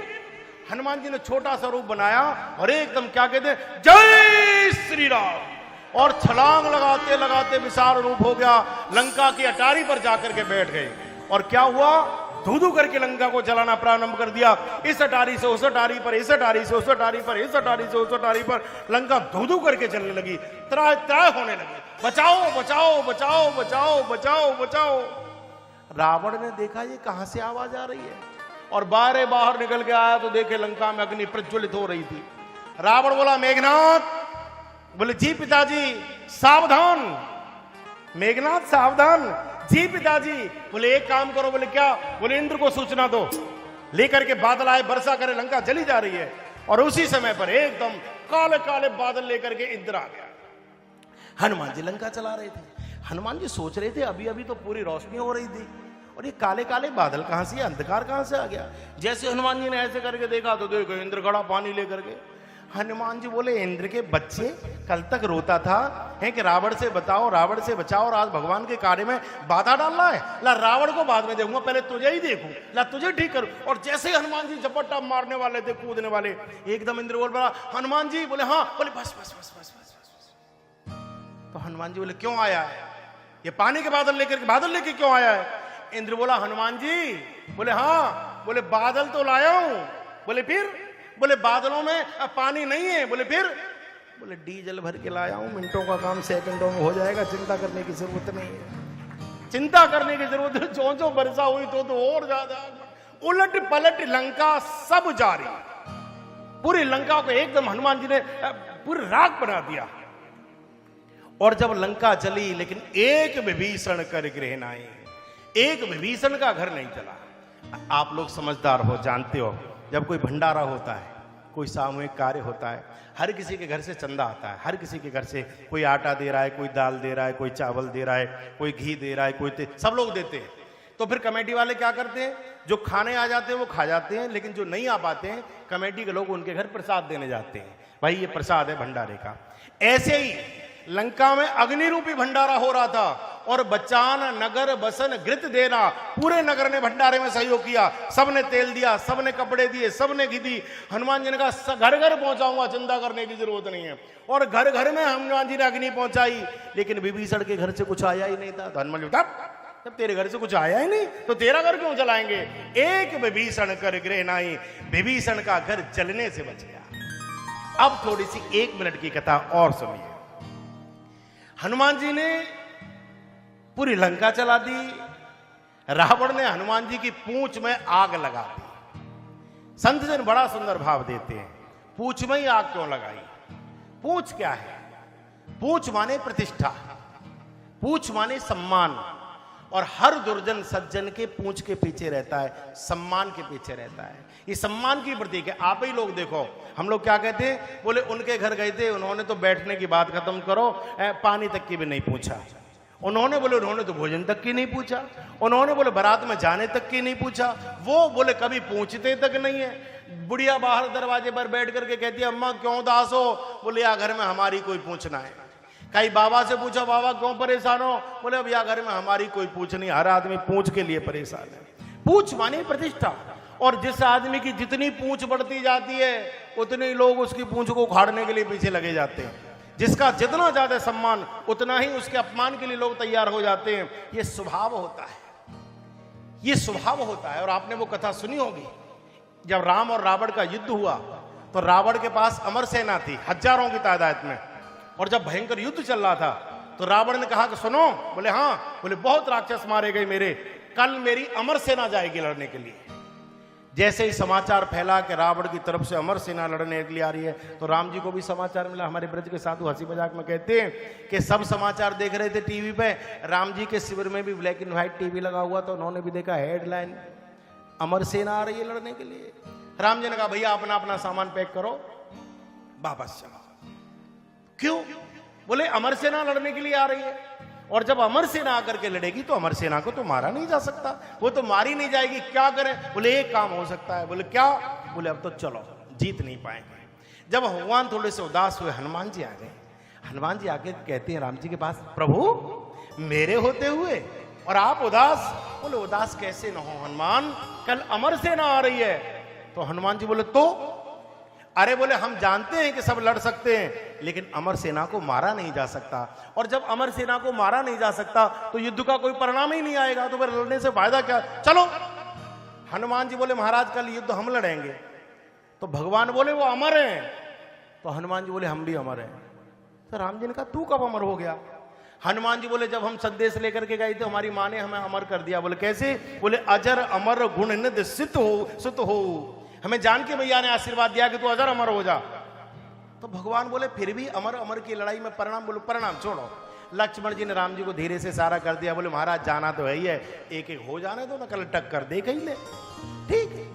हनुमान जी ने छोटा सा रूप बनाया और एकदम क्या कहते हैं जय श्री राम, और छलांग लगाते लगाते विशाल रूप हो गया, लंका की अटारी पर जाकर के बैठ गए। और क्या हुआ? धू धू करके लंका को जलाना प्रारंभ कर दिया, इस अटारी से उस अटारी पर, इस अटारी से उस अटारी पर, इस अटारी से उस अटारी पर, लंका धू धू करके चलने लगी, त्राय त्राय होने लगी, बचाओ बचाओ बचाओ बचाओ बचाओ बचाओ। रावण ने देखा ये कहां से आवाज आ रही है, और बाहर निकल के आया तो देखे लंका में अग्नि प्रज्वलित हो रही थी। रावण बोला मेघनाथ, बोले जी पिताजी सावधान, मेघनाथ सावधान, जी पिताजी। बोले एक काम करो, बोले क्या? बोले इंद्र को सूचना दो, लेकर के बादल आए, वर्षा करे, लंका जली जा रही है। और उसी समय पर एकदम काले काले बादल लेकर के इंद्र आ गया। हनुमान जी लंका चला रहे थे, हनुमान जी सोच रहे थे अभी अभी तो पूरी रोशनी हो रही थी, और ये काले काले बादल कहां से, अंधकार कहां से आ गया? जैसे हनुमान जी ने ऐसे करके देखा तो देखो इंद्र खड़ा पानी लेकर के। हनुमान जी बोले इंद्र के बच्चे, कल तक रोता था है कि रावण से बताओ, रावण से बचाओ, और आज भगवान के कार्य में बाधा डालना है। ला रावण को बाद में देखूंगा, पहले तुझे ही देखूं, ला तुझे ठीक करूं। और जैसे हनुमान जी झपट्टा मारने वाले थे, कूदने वाले, एकदम इंद्र बोल पड़ा हनुमान जी। बोले हाँ, बोले बस बस बस बस बस बस। तो हनुमान जी बोले क्यों आया है ये पानी के बादल लेकर क्यों आया है? इंद्र बोला हनुमान जी, बोले हाँ, बोले बादल तो लाया हूं। बोले फिर? बोले बादलों में पानी नहीं है। बोले फिर? बोले डीजल भर के लाया हूं, मिनटों का काम सेकंडों में हो जाएगा, चिंता करने की जरूरत नहीं है, चिंता करने की जरूरत है। जो जो वर्षा हुई तो और ज्यादा उलट पलट लंका सब जारी, पूरी लंका को एकदम हनुमान जी ने पूरी राख बना दिया। और जब लंका चली, लेकिन एक विभीषण कर गृह नाई, एक विभीषण का घर नहीं चला। आप लोग समझदार हो, जानते हो जब कोई भंडारा होता है, कोई सामूहिक कार्य होता है, हर किसी के घर से चंदा आता है, हर किसी के घर से कोई आटा दे रहा है, कोई दाल दे रहा है, कोई चावल दे रहा है, कोई घी दे रहा है, कोई सब लोग देते हैं। तो फिर कमेटी वाले क्या करते हैं? जो खाने आ जाते हैं वो खा जाते हैं, लेकिन जो नहीं आ पाते हैं कमेटी के लोग उनके घर प्रसाद देने जाते हैं, भाई ये प्रसाद है भंडारे का। ऐसे ही लंका में अग्नि रूपी भंडारा हो रहा था, और बचान नगर बसन घृत देना। पूरे नगर ने भंडारे में सहयोग किया, सबने तेल दिया, सबने कपड़े दिए, सबने घी दी। हनुमान जी ने कहा घर घर पहुंचाऊंगा, चिंता करने की जरूरत नहीं है। और घर घर में हनुमान जी ने अग्नि पहुंचाई, लेकिन विभीषण के घर से कुछ आया ही नहीं था। तो हनुमान जी जब तेरे घर से कुछ आया ही नहीं तो तेरा घर क्यों जलाएंगे। एक विभीषण कर गृह नहीं, विभीषण का घर जलने से बच गया। अब थोड़ी सी 1 मिनट की कथा और सुनिए। हनुमान जी ने पूरी लंका चला दी। रावण ने हनुमान जी की पूंछ में आग लगा दी। संत जन बड़ा सुंदर भाव देते हैं, पूंछ में ही आग क्यों लगाई। पूंछ क्या है? पूंछ माने प्रतिष्ठा, पूंछ माने सम्मान। और हर दुर्जन सज्जन के पूंछ के पीछे रहता है, सम्मान के पीछे रहता है। ये सम्मान की प्रतीक है। आप ही लोग देखो, हम लोग क्या कहते हैं, बोले उनके घर गए थे, उन्होंने तो बैठने की बात खत्म करो, पानी तक की भी नहीं पूछा। उन्होंने बोले उन्होंने तो भोजन तक की नहीं पूछा। उन्होंने बोले बारात में जाने तक की नहीं पूछा। वो बोले कभी पूछते तक नहीं है। बुढ़िया बाहर दरवाजे पर बैठ करके कहती है अम्मा क्यों उदास हो। बोले या घर में हमारी कोई पूछना है। कई बाबा से पूछा बाबा क्यों परेशान हो। बोले अब या घर में हमारी कोई पूछ नहीं, हर आदमी पूछ के लिए परेशान है। पूछ माने प्रतिष्ठा। और जिस आदमी की जितनी पूछ बढ़ती जाती है उतने ही लोग उसकी पूछ को उखाड़ने के लिए पीछे लगे जाते हैं। जिसका जितना ज्यादा सम्मान उतना ही उसके अपमान के लिए लोग तैयार हो जाते हैं। ये स्वभाव होता है, ये स्वभाव होता है। और आपने वो कथा सुनी होगी, जब राम और रावण का युद्ध हुआ तो रावण के पास अमर सेना थी, हजारों की तादाद में। और जब भयंकर युद्ध चल रहा था तो रावण ने कहा कि सुनो। बोले हाँ। बोले बहुत राक्षस मारे गए मेरे, कल मेरी अमर सेना जाएगी लड़ने के लिए। जैसे ही समाचार फैला कि रावण की तरफ से अमर सेना लड़ने के लिए आ रही है तो राम जी को भी समाचार मिला। हमारे ब्रज के साधु हंसी मजाक में कहते हैं कि सब समाचार देख रहे थे टीवी पे, राम जी के शिविर में भी ब्लैक एंड व्हाइट टीवी लगा हुआ तो उन्होंने भी देखा हेडलाइन अमर सेना आ रही है लड़ने के लिए। राम जी ने कहा भैया अपना अपना सामान पैक करो, वापस चलो। क्यों? बोले अमर सेना लड़ने के लिए आ रही है, और जब अमर सेना आकर के लड़ेगी तो अमर सेना को तो मारा नहीं जा सकता, वो तो मारी नहीं जाएगी। क्या करें? बोले एक काम हो सकता है। बोले क्या? बोले अब तो चलो, जीत नहीं पाएंगे। जब भगवान थोड़े से उदास हुए, हनुमान जी आ गए। हनुमान जी आके कहते हैं राम जी के पास, प्रभु मेरे होते हुए और आप उदास। बोले उदास कैसे न हो हनुमान, कल अमर सेना आ रही है। तो हनुमान जी बोले तो? अरे बोले हम जानते हैं कि सब लड़ सकते हैं लेकिन अमर सेना को मारा नहीं जा सकता, और जब अमर सेना को मारा नहीं जा सकता तो युद्ध का कोई परिणाम ही नहीं आएगा, तो फिर लड़ने से फायदा क्या। चलो। हनुमान जी बोले महाराज कल युद्ध हम लड़ेंगे। तो भगवान बोले वो अमर हैं। तो हनुमान जी बोले हम भी अमर हैं। तो राम जी ने कहा तू कब अमर हो गया। हनुमान जी बोले जब हम संदेश लेकर के गए थे हमारी माँ ने हमें अमर कर दिया। बोले कैसे? बोले अजर अमर गुण निध सित हो, हमें जान के भैया ने आशीर्वाद दिया कि तू अजर अमर हो जा। तो भगवान बोले फिर भी अमर अमर की लड़ाई में परिणाम। बोलो परिणाम छोड़ो। लक्ष्मण जी ने राम जी को धीरे से इशारा कर दिया। बोले महाराज जाना तो है ही है, एक एक हो जाने दो ना, कल टक्कर देख ही ले। ठीक है।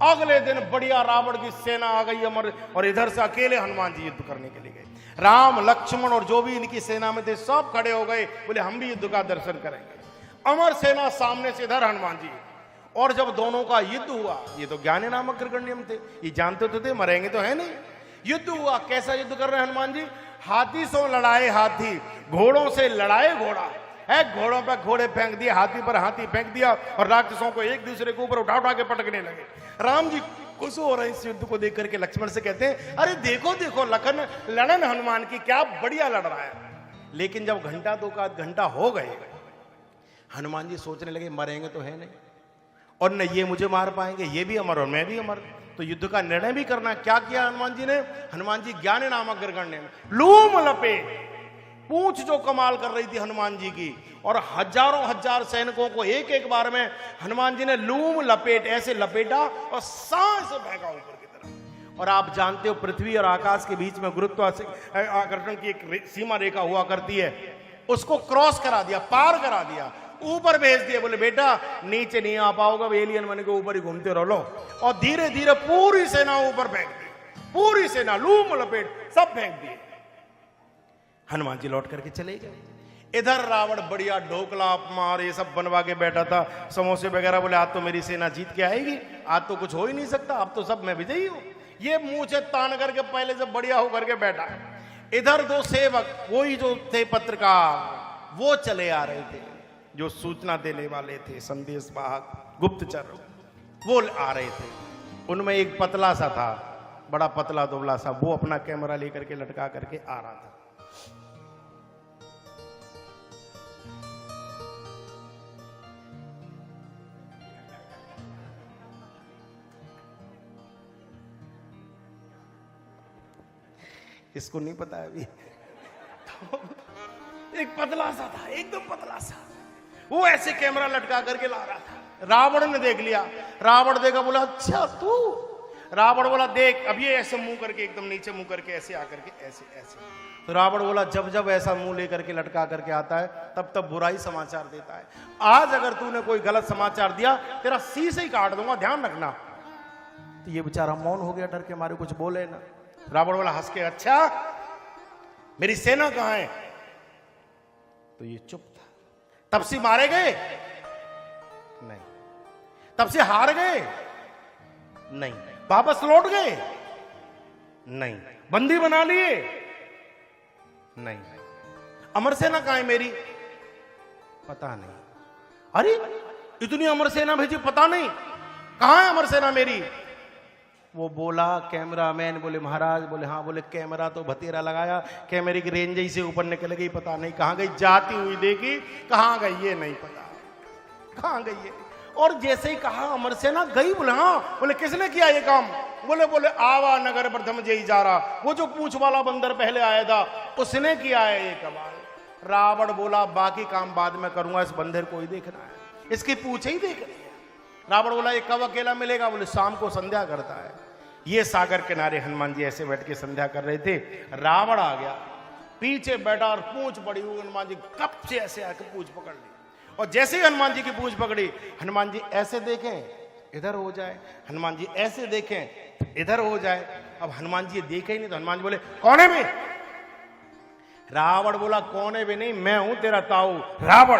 अगले दिन बढ़िया रावण की सेना आ गई अमर, और इधर से अकेले हनुमान जी युद्ध करने के लिए गए। राम लक्ष्मण और जो भी इनकी सेना में थे सब खड़े हो गए। बोले हम भी युद्ध का दर्शन करेंगे। अमर सेना सामने से, इधर हनुमान जी। और जब दोनों का युद्ध हुआ, ये तो ज्ञानी नामक कृगण्यम थे, ये जानते तो थे मरेंगे तो है नहीं। युद्ध हुआ। कैसा युद्ध कर रहे हैं हनुमान जी? हाथी सो लड़ाए हाथी, घोड़ों से लड़ाए घोड़ा है। घोड़ों पर घोड़े फेंक दिए, हाथी पर हाथी फेंक दिया, और राक्षसों को एक दूसरे के ऊपर उठा उठा के पटकने लगे। राम जी खुश हो रहे हैं इस युद्ध को देख करके। लक्ष्मण से कहते हैं अरे देखो देखो लखन लड़न हनुमान की, क्या बढ़िया लड़ रहा है। लेकिन जब घंटा दो का घंटा हो गए, हनुमान जी सोचने लगे मरेंगे तो है नहीं, और न ये मुझे मार पाएंगे, ये भी अमर और मैं भी अमर, तो युद्ध का निर्णय भी करना। क्या किया हनुमान जी ने? हनुमान जी ज्ञान नामक गरगण्य लूम लपेट, पूंछ जो कमाल कर रही थी हनुमान जी की, और हजारों हजार सैनिकों को एक एक बार में हनुमान जी ने लूम लपेट ऐसे लपेटा और सांस फेंका ऊपर की तरफ। और आप जानते हो पृथ्वी और आकाश के बीच में गुरुत्वाकर्षण की एक सीमा रेखा हुआ करती है, उसको क्रॉस करा दिया, पार करा दिया, ऊपर भेज दिए। बोले बेटा नीचे नहीं आ पाओगे, एलियन बन के ऊपर ही घूमते रहो लो। और धीरे धीरे पूरी सेना ऊपर फेंक दी, पूरी सेना लूम लपेट सब फेंक दिए। हनुमान जी लौट करके चले गए। इधर रावण बढ़िया ढोकला मार ये सब बनवा के बैठा था, समोसे वगैरह। बोले आज तो मेरी सेना जीत के आएगी, आज तो कुछ हो ही नहीं सकता, अब तो सब मैं विजयी हूं। ये मुंह से तान करके पहले से बढ़िया होकर के बैठा। इधर दो सेवक, वही जो थे पत्रकार, वो चले आ रहे थे, जो सूचना देने वाले थे, संदेश वाहक, गुप्तचर, वो आ रहे थे। उनमें एक पतला सा था, बड़ा पतला दुबला सा, वो अपना कैमरा लेकर के लटका करके आ रहा था। इसको नहीं पता है अभी। तो एक पतला सा था, एकदम पतला सा, वो ऐसे कैमरा लटका करके ला रहा था। रावण ने देख लिया, रावण देखा, बोला अच्छा तू। रावण बोला देख, अब ये ऐसे मुंह करके, एकदम नीचे मुंह करके, ऐसे आकर के, ऐसे ऐसे। तो रावण बोला जब जब ऐसा मुंह लेकर के लटका करके आता है तब तब बुराई समाचार देता है। आज अगर तूने कोई गलत समाचार दिया तेरा शीश ही काट दूंगा, ध्यान रखना। तो ये बेचारा मौन हो गया, डर के मारे कुछ बोले ना। रावण बोला हंस के, अच्छा मेरी सेना कहां है? तो ये चुप था। तब से मारे गए? नहीं। तब से हार गए? नहीं। वापस लौट गए? नहीं। बंदी बना लिए? नहीं। अमर सेना कहां है मेरी? पता नहीं। अरे इतनी अमर सेना भेजी, पता नहीं कहां है अमर सेना मेरी? वो बोला कैमरामैन, बोले महाराज, बोले हाँ, बोले कैमरा तो भतेरा लगाया, कैमरे की रेंज ही से ऊपर निकल गई, पता नहीं कहां गई, जाती हुई देखी, कहां गई ये नहीं पता, कहां गई ये। और जैसे ही कहा अमर सेना गई, बोले हाँ, बोले किसने किया ये काम? बोले आवा नगर प्रथम जय जा रहा, वो जो पूंछ वाला बंदर पहले आया था उसने किया है ये कमाल। रावण बोला बाकी काम बाद में करूंगा, इस बंदर को ही देखना है, इसकी पूंछ ही देखनी है। रावण बोला ये कब अकेला मिलेगा? बोले शाम को संध्या करता है। ये सागर किनारे हनुमान जी ऐसे बैठ के संध्या कर रहे थे, रावण आ गया, पीछे बैठा और पूंछ पड़ी हुई, हनुमान जी कब से ऐसे आके पूंछ पकड़ ली। और जैसे ही हनुमान जी की पूंछ पकड़ी, हनुमान जी ऐसे देखें इधर हो जाए, हनुमान जी ऐसे देखें इधर हो जाए। अब हनुमान जी देखे ही नहीं, तो हनुमान जी बोले कौन है मैं? रावण बोला कौन है भी नहीं, मैं हूं तेरा ताऊ रावण।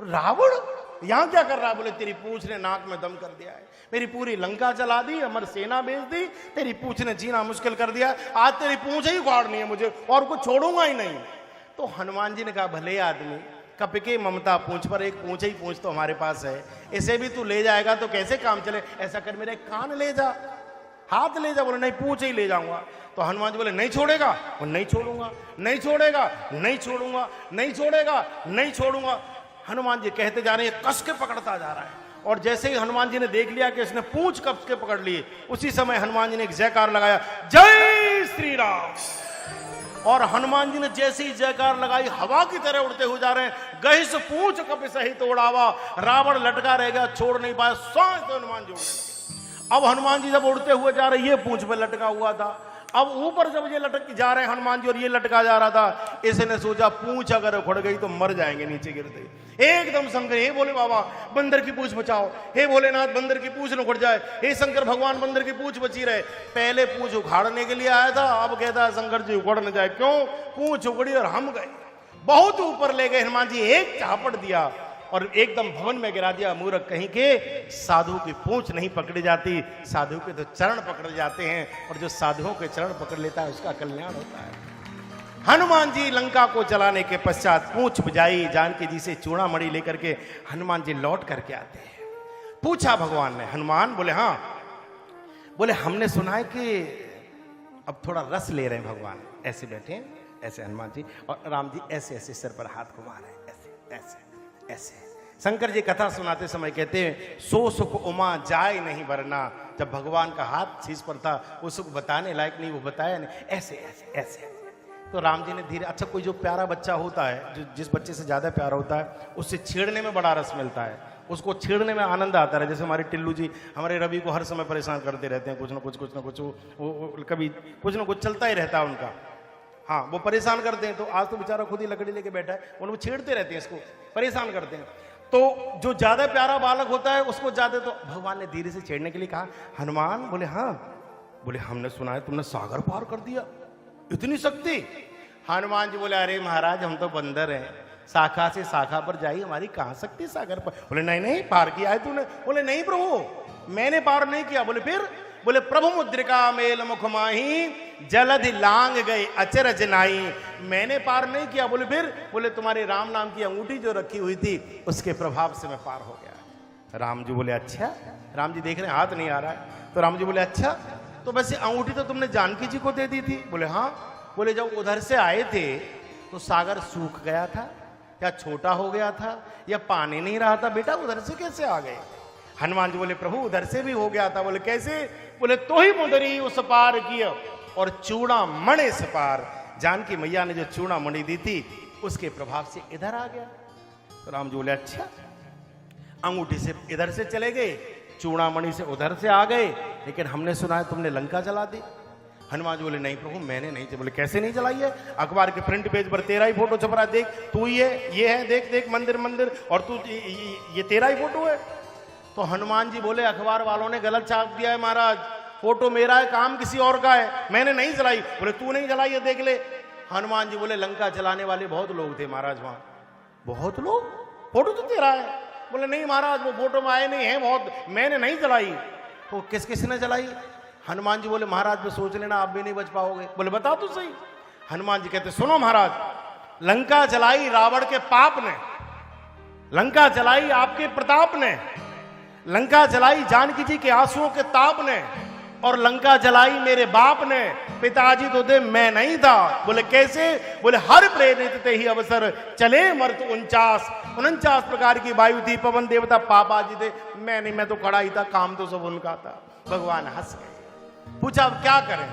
रावण यहां क्या कर रहा है? बोले तेरी पूंछ ने नाक में दम कर दिया है, मेरी पूरी लंका जला दी, अमर सेना भेज दी, तेरी पूंछ ने जीना मुश्किल कर दिया, आज तेरी पूंछ ही उखाड़नी है मुझे, और कुछ छोड़ूंगा ही नहीं। तो हनुमान जी ने कहा भले आदमी, कप के ममता पूंछ पर, एक पूंछ ही पूंछ तो हमारे पास है, इसे भी तू ले जाएगा तो कैसे काम चले? ऐसा कर मेरे कान ले जा, हाथ ले जा। बोले नहीं पूंछ ही ले जाऊंगा। तो हनुमान जी बोले नहीं छोड़ेगा? वो नहीं छोड़ूंगा, नहीं छोड़ेगा, नहीं छोड़ूंगा, नहीं छोड़ेगा, नहीं छोड़ूंगा। हनुमान जी कहते जा रहे हैं, कस के पकड़ता जा रहा है। और जैसे ही हनुमान जी ने देख लिया कि इसने पूंछ कस के पकड़ ली, उसी समय हनुमान जी ने एक जयकार लगाया, जय श्री राम। और हनुमान जी ने जैसे ही जयकार लगाई, हवा की तरह उड़ते हुए जा रहे हैं, गहिस पूंछ कपि सहित उड़ावा। रावण लटका रह गया, छोड़ नहीं पाया, सांस तो हनुमान जी उड़ गए। अब हनुमान जी जब उड़ते हुए जा रहे, ये पूंछ पे लटका हुआ था, अब ऊपर जब ये लटक जा रहे हैं हनुमान जी और ये लटका जा रहा था, इसने सोचा पूंछ अगर उखड़ गई तो मर जाएंगे नीचे गिरते। एकदम शंकर, हे बोले बाबा बंदर की पूंछ बचाओ, हे भोलेनाथ बंदर की पूंछ न उखड़ जाए, हे शंकर भगवान बंदर की पूंछ बची रहे। पहले पूंछ उखाड़ने के लिए आया था, अब कहता है शंकर जी उखड़ न जाए, क्यों? पूंछ उखड़ी और हम गए। बहुत ऊपर ले गए हनुमान जी, एक चापड़ दिया और एकदम भवन में गिरा दिया। मूर्ख कहीं के, साधु की पूंछ नहीं पकड़ी जाती, साधु के तो चरण पकड़े जाते हैं, और जो साधुओं के चरण पकड़ लेता है उसका कल्याण होता है। हनुमान जी लंका को जलाने के पश्चात पूंछ बजाई, जानकी जी से चूड़ामणि लेकर के हनुमान जी लौट करके आते हैं। पूछा भगवान ने, हनुमान? बोले हाँ। बोले हमने सुना है कि अब थोड़ा रस ले रहे हैं भगवान, ऐसे बैठे हैं, ऐसे हनुमान जी, और राम जी ऐसे ऐसे सिर पर हाथ घुमा रहे हैं, ऐसे ऐसे ऐसे। शंकर जी कथा सुनाते समय कहते हैं, सो सुख उमा जाए नहीं वरना। जब भगवान का हाथ शीश पर था, वो सुख बताने लायक नहीं, वो बताया नहीं, ऐसे ऐसे ऐसे। तो राम जी ने धीरे, अच्छा कोई जो प्यारा बच्चा होता है, जो जिस बच्चे से ज्यादा प्यारा होता है, उससे छेड़ने में बड़ा रस मिलता है, उसको छेड़ने में आनंद आता है। जैसे हमारे टिल्लू जी हमारे रवि को हर समय परेशान करते रहते हैं, कुछ ना कुछ वो कभी कुछ ना कुछ चलता ही रहता है उनका। हाँ, वो परेशान करते हैं। तो आज तो बेचारा खुद ही लकड़ी लेके बैठा है, उनको छेड़ते रहते हैं, इसको परेशान करते हैं। तो जो ज्यादा प्यारा बालक होता है उसको ज्यादा, तो भगवान ने धीरे से छेड़ने के लिए कहा, हनुमान? बोले हाँ। बोले हमने सुना है तुमने सागर पार कर दिया, इतनी शक्ति? हनुमान जी बोले अरे महाराज हम तो बंदर हैं, शाखा से शाखा पर जाई, हमारी कहां शक्ति सागर पर? बोले नहीं नहीं पार किया है तूने। बोले नहीं प्रभु मैंने पार नहीं किया। बोले फिर? बोले प्रभु मुद्रिका मेल मुख माही, जलधि लांग गए अचरज नाई। मैंने पार नहीं किया। बोले फिर? बोले तुम्हारे राम नाम की अंगूठी जो रखी हुई थी उसके प्रभाव से मैं पार हो गया। राम जी बोले अच्छा। राम जी देख रहे हैं हाथ नहीं आ रहा है, तो राम जी बोले अच्छा, तो वैसे अंगूठी तो तुमने जानकी जी को दे दी थी? बोले हाँ। बोले जब उधर से आए थे तो सागर सूख गया था या छोटा हो गया था या पानी नहीं रहा था बेटा, उधर से कैसे आ गए? हनुमान जी बोले प्रभु उधर से भी हो गया था। बोले कैसे? बोले तो ही मुदरी उस पार किया और चूड़ा मणि से पार। जानकी मैया ने जो चूड़ा मणि दी थी उसके प्रभाव से इधर आ गया। तो राम जी बोले अच्छा। अंगूठी से इधर से चले गए, चूड़ामणि से उधर से आ गए, लेकिन हमने सुना है तुमने लंका जला दी। हनुमान जी बोले नहीं प्रभु मैंने नहीं। बोले कैसे नहीं जलाई है? अखबार के प्रिंट पेज पर तेरा ही फोटो छप रहा है, देख तू ये है, देख देख मंदिर मंदिर, और तू ये तेरा ही फोटो है। तो हनुमान जी बोले अखबार वालों ने गलत छाप दिया है महाराज, फोटो मेरा है, काम किसी और का है, मैंने नहीं जलाई। बोले तू नहीं जलाई है, देख ले। हनुमान जी बोले लंका जलाने वाले बहुत लोग थे महाराज वहां। बहुत लोग? फोटो तो तेरा है। बोले नहीं महाराज वो फोटो में आए नहीं है बहुत, मैंने नहीं जलाई। तो किसने जलाई? हनुमान जी बोले महाराज भी सोच लेना आप भी नहीं बच पाओगे। बोले बता तो सही। हनुमान जी कहते सुनो महाराज, लंका जलाई रावण के पाप ने, लंका जलाई आपके प्रताप ने, लंका जलाई जानकी जी के आंसुओं के ताप ने, और लंका जलाई मेरे बाप ने। पिताजी तो दे मैं नहीं था। बोले कैसे? बोले हर प्रेरित ते ही अवसर चले मर्त 49 प्रकार की वायु थी, पवन देवता पापा जी थे, मैं नहीं, मैं तो खड़ा ही था, काम तो सब उनका था। भगवान हंस गए। पूछा अब क्या करें?